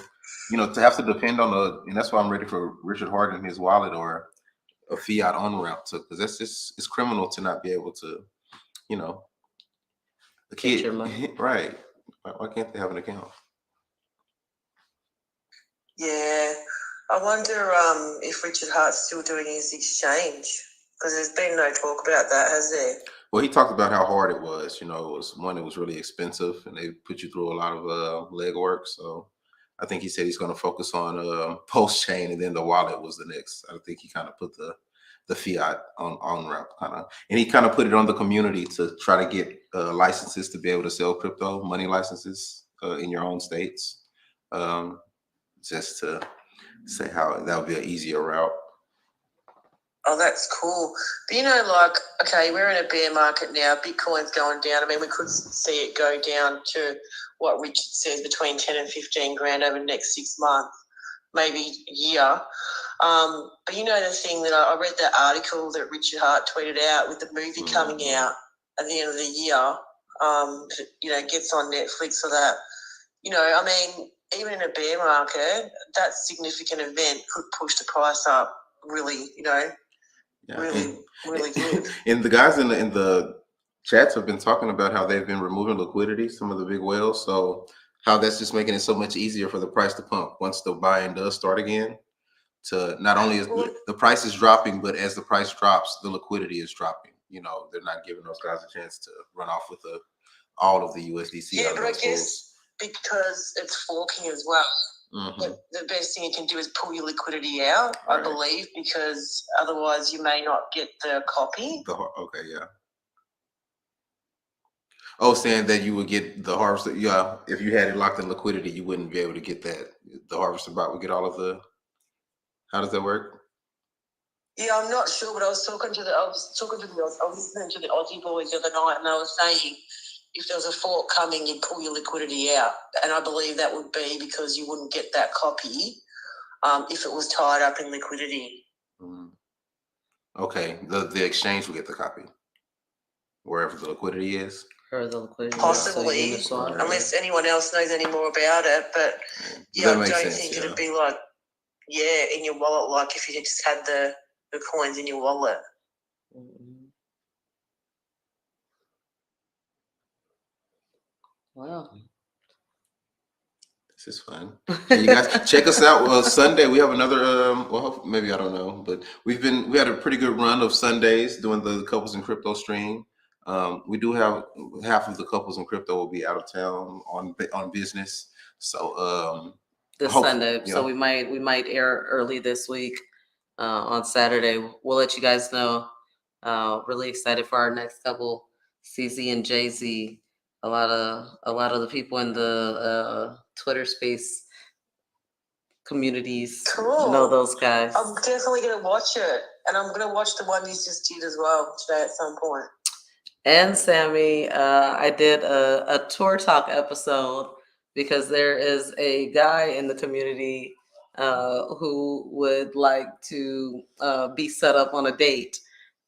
S2: you know, to have to depend on and that's why I'm ready for Richard Hart and his wallet or a fiat on ramp to, because that's just, it's criminal to not be able to, you know, the kid,
S3: your money.
S2: Right? Why can't they have an account?
S7: Yeah, I wonder if Richard Hart's still doing his exchange, because there's been no talk about that, has there?
S2: Well, he talked about how hard it was. You know, it was really expensive, and they put you through a lot of legwork. So I think he said he's going to focus on Pulse Chain, and then the wallet was the next. I think he kind of put the fiat on ramp, kind of, and he kind of put it on the community to try to get licenses to be able to sell crypto, money licenses in your own states, just to say how that would be an easier route.
S7: Oh, that's cool. But, you know, like, okay, we're in a bear market now. Bitcoin's going down. I mean, we could see it go down to what Richard says, between 10 and 15 grand over the next 6 months. maybe a year. But you know the thing that I read that article that Richard Hart tweeted out with the movie coming out at the end of the year. You know, gets on Netflix so that, you know, I mean, even in a bear market, that significant event could push the price up really, you know, really good.
S2: And the guys in the chats have been talking about how they've been removing liquidity, some of the big whales. So how that's just making it so much easier for the price to pump once the buying does start again. To not only is the price is dropping, but as the price drops, the liquidity is dropping. You know, they're not giving those guys a chance to run off with all of the USDC.
S7: Yeah, but I guess because it's forking as well, the best thing you can do is pull your liquidity out, right. I believe, because otherwise you may not get the copy.
S2: Okay, yeah. Oh, saying that you would get the harvester. Yeah, if you had it locked in liquidity, you wouldn't be able to get that. The harvester bot would get all of the. How does that work?
S7: Yeah, I'm not sure, but I was listening to the Aussie boys the other night, and they were saying if there was a fork coming, you'd pull your liquidity out, and I believe that would be because you wouldn't get that copy if it was tied up in liquidity.
S2: Okay, the exchange will get the copy wherever the liquidity is.
S3: Or the liquidity,
S7: possibly, unless anyone else knows any more about it. But yeah, I don't think it'd be like in your wallet, like if you just had the coins in your wallet.
S3: Wow.
S2: This is fun. And you guys check us out. Sunday we have another. Well, maybe I don't know, but we had a pretty good run of Sundays doing the Couples in Crypto stream. We do have half of the Couples in Crypto will be out of town on business. So
S3: this Sunday, so we might air early this week on Saturday. We'll let you guys know. Really excited for our next couple, CZ and Jay-Z. A lot of the people in the Twitter space communities know those guys.
S7: I'm definitely gonna watch it, and I'm gonna watch the one you just did as well today at some point.
S3: And Sammy, I did a tour talk episode because there is a guy in the community who would like to be set up on a date.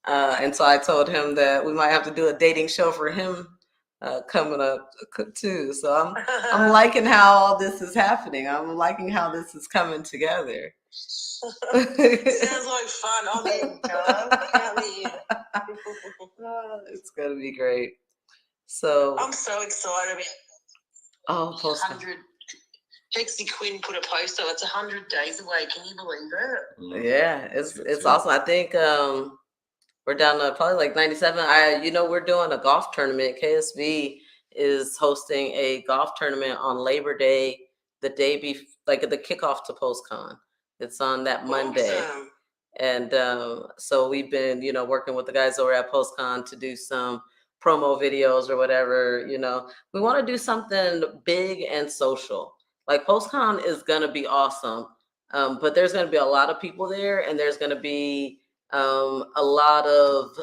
S3: And so I told him that we might have to do a dating show for him coming up too. So I'm liking how all this is happening. I'm liking how this is coming together.
S7: Sounds like fun. I'm in,
S3: it's gonna be great. So
S7: I'm so excited about 100. Hexy Quinn put a post up. It's 100 days away. Can you believe it?
S3: Yeah, it's awesome. I think we're down to probably like 97. We're doing a golf tournament. KSV is hosting a golf tournament on Labor Day, the day like the kickoff to PostCon. It's on that Monday. Awesome. And so we've been, working with the guys over at PostCon to do some promo videos or whatever. We want to do something big and social. Like PostCon is going to be awesome, but there's going to be a lot of people there, and there's going to be a lot of,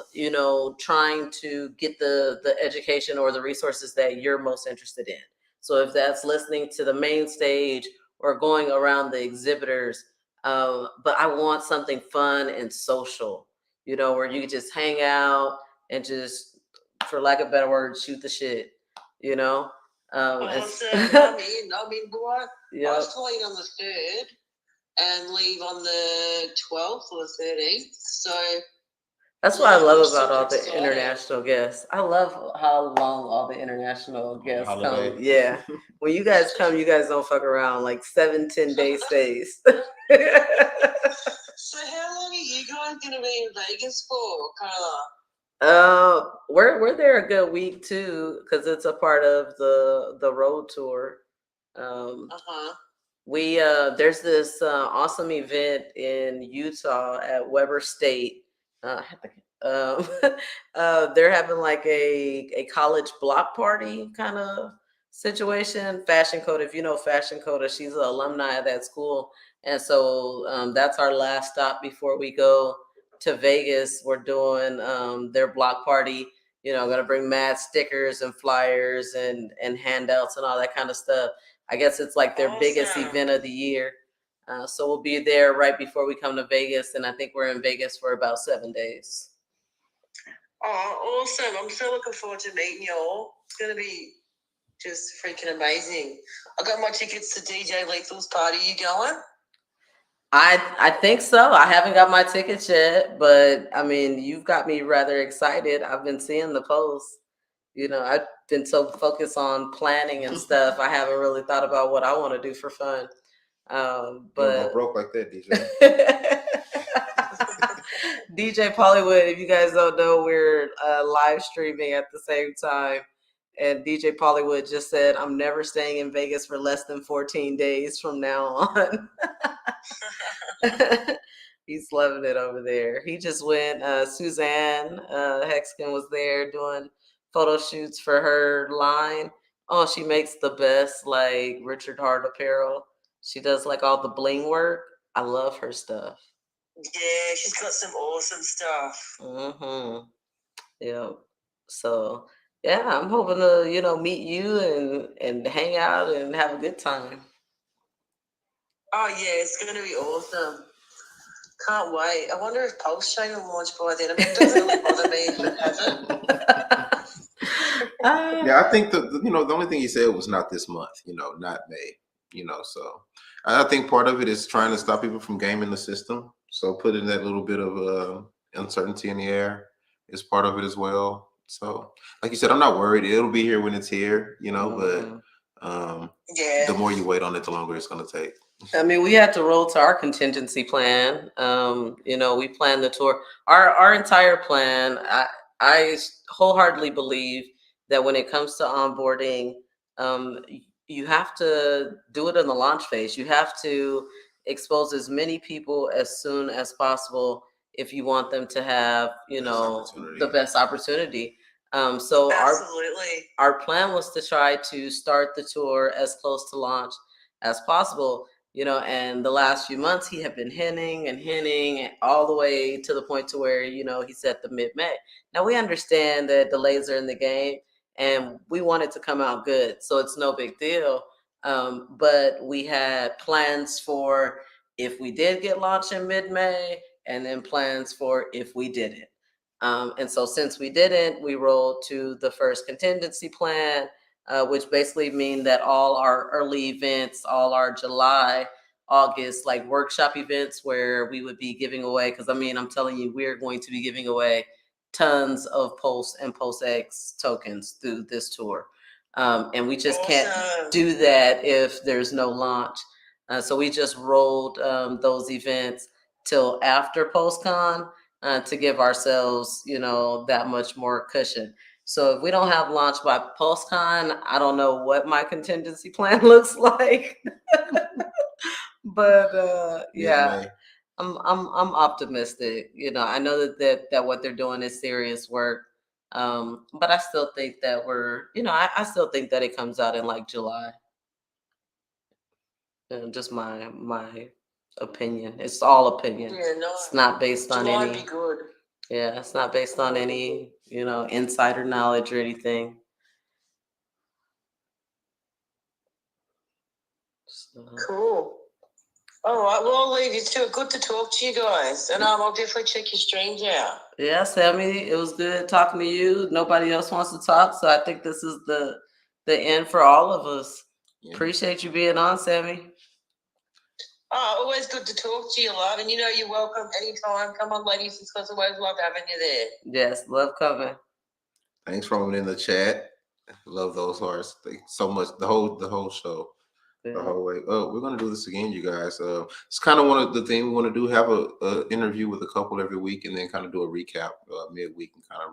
S3: trying to get the education or the resources that you're most interested in. So if that's listening to the main stage or going around the exhibitors, but I want something fun and social, where you can just hang out and just, for lack of a better word, shoot the shit,
S7: Awesome. I mean, boy, I was flying on the 3rd and leave on the 12th or 13th. So
S3: that's what I love about all the international guests. I love how long all the international guests come. Yeah. When you guys come, you guys don't fuck around, like 7-10 day stays.
S7: So how long are you guys gonna be in Vegas for, Carla?
S3: We're there a good week too, because it's a part of the road tour. We there's this awesome event in Utah at Weber State. They're having like a college block party kind of situation. Fashion Coda, if you know Fashion Coda, she's an alumni of that school, and so that's our last stop before we go to Vegas. We're doing their block party. Gonna bring mad stickers and flyers and handouts and all that kind of stuff. I guess it's like their biggest event of the year. So we'll be there right before we come to Vegas, and I think we're in Vegas for about 7 days.
S7: Oh, awesome. I'm so looking forward to meeting you all. It's going to be just freaking amazing. I got my tickets to DJ Lethal's party. You going?
S3: I think so. I haven't got my tickets yet, but I mean, you've got me rather excited. I've been seeing the posts. You know, I've been so focused on planning and stuff. I haven't really thought about what I want to do for fun.
S2: Don't
S3: But
S2: go broke like that, DJ.
S3: DJ Pollywood, if you guys don't know, we're live streaming at the same time. And DJ Pollywood just said, I'm never staying in Vegas for less than 14 days from now on. He's loving it over there. He just went, Suzanne Hexkin was there doing photo shoots for her line. Oh, she makes the best, like, Richard Hart apparel. She does, like, all the bling work. I love her stuff.
S7: Yeah, she's got some awesome stuff.
S3: Mm-hmm. Yeah. So, yeah, I'm hoping to, you know, meet you and hang out and have a good time.
S7: Oh, yeah, it's going to be awesome. Can't wait. I wonder if Pulse Chain will launch by then. I mean, it doesn't really bother me if it hasn't.
S2: Yeah, I think the only thing he said was not this month, not May, so I think part of it is trying to stop people from gaming the system. So putting that little bit of uncertainty in the air is part of it as well. So like you said, I'm not worried. It'll be here when it's here, but
S7: Yeah.
S2: the more you wait on it, the longer it's going to take.
S3: I mean, we had to roll to our contingency plan. We planned the tour. Our entire plan, I wholeheartedly believe that when it comes to onboarding, you have to do it in the launch phase. You have to expose as many people as soon as possible if you want them to have, the best opportunity. So
S7: Absolutely.
S3: our plan was to try to start the tour as close to launch as possible. And the last few months he had been hinting all the way to the point to where, he said the mid-May. Now we understand that delays are in the game and we want it to come out good. So it's no big deal. But we had plans for if we did get launched in mid-May and then plans for if we didn't. And so since we didn't, we rolled to the first contingency plan, which basically mean that all our early events, all our July, August, like workshop events where we would be giving away, because I'm telling you, we're going to be giving away tons of Pulse and PulseX tokens through this tour. And we just can't do that if there's no launch. So we just rolled those events till after PulseCon to give ourselves, that much more cushion. So if we don't have launch by PulseCon, I don't know what my contingency plan looks like. But yeah, I'm optimistic. I know that what they're doing is serious work. But I still think that I still think that it comes out in like July. Just my opinion. It's all opinion.
S7: Yeah, no.
S3: It's not based on
S7: July
S3: any.
S7: be good.
S3: Yeah, it's not based on any, insider knowledge or anything. So.
S7: Cool. All right, well, I'll leave you to it. Good to talk to you guys. And I'll definitely check your streams out.
S3: Yeah, Sammy, it was good talking to you. Nobody else wants to talk, so I think this is the end for all of us. Yeah. Appreciate you being on, Sammy.
S7: Oh, always good to talk to you, love. And you're welcome anytime. Come on, ladies. It's always love having you there.
S3: Yes, love coming.
S2: Thanks for coming in the chat. Love those hearts. Thanks so much. The whole show. Yeah. The whole way. We're gonna do this again, you guys. It's kind of one of the things we want to do. Have a interview with a couple every week, and then kind of do a recap midweek and kind of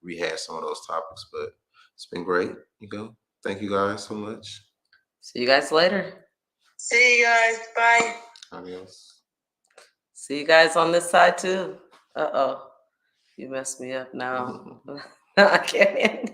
S2: rehash some of those topics. But it's been great. Thank you guys so much.
S3: See you guys later.
S7: See you guys. Bye.
S2: Adios.
S3: See you guys on this side too. Uh-oh. You messed me up now. I can't end it.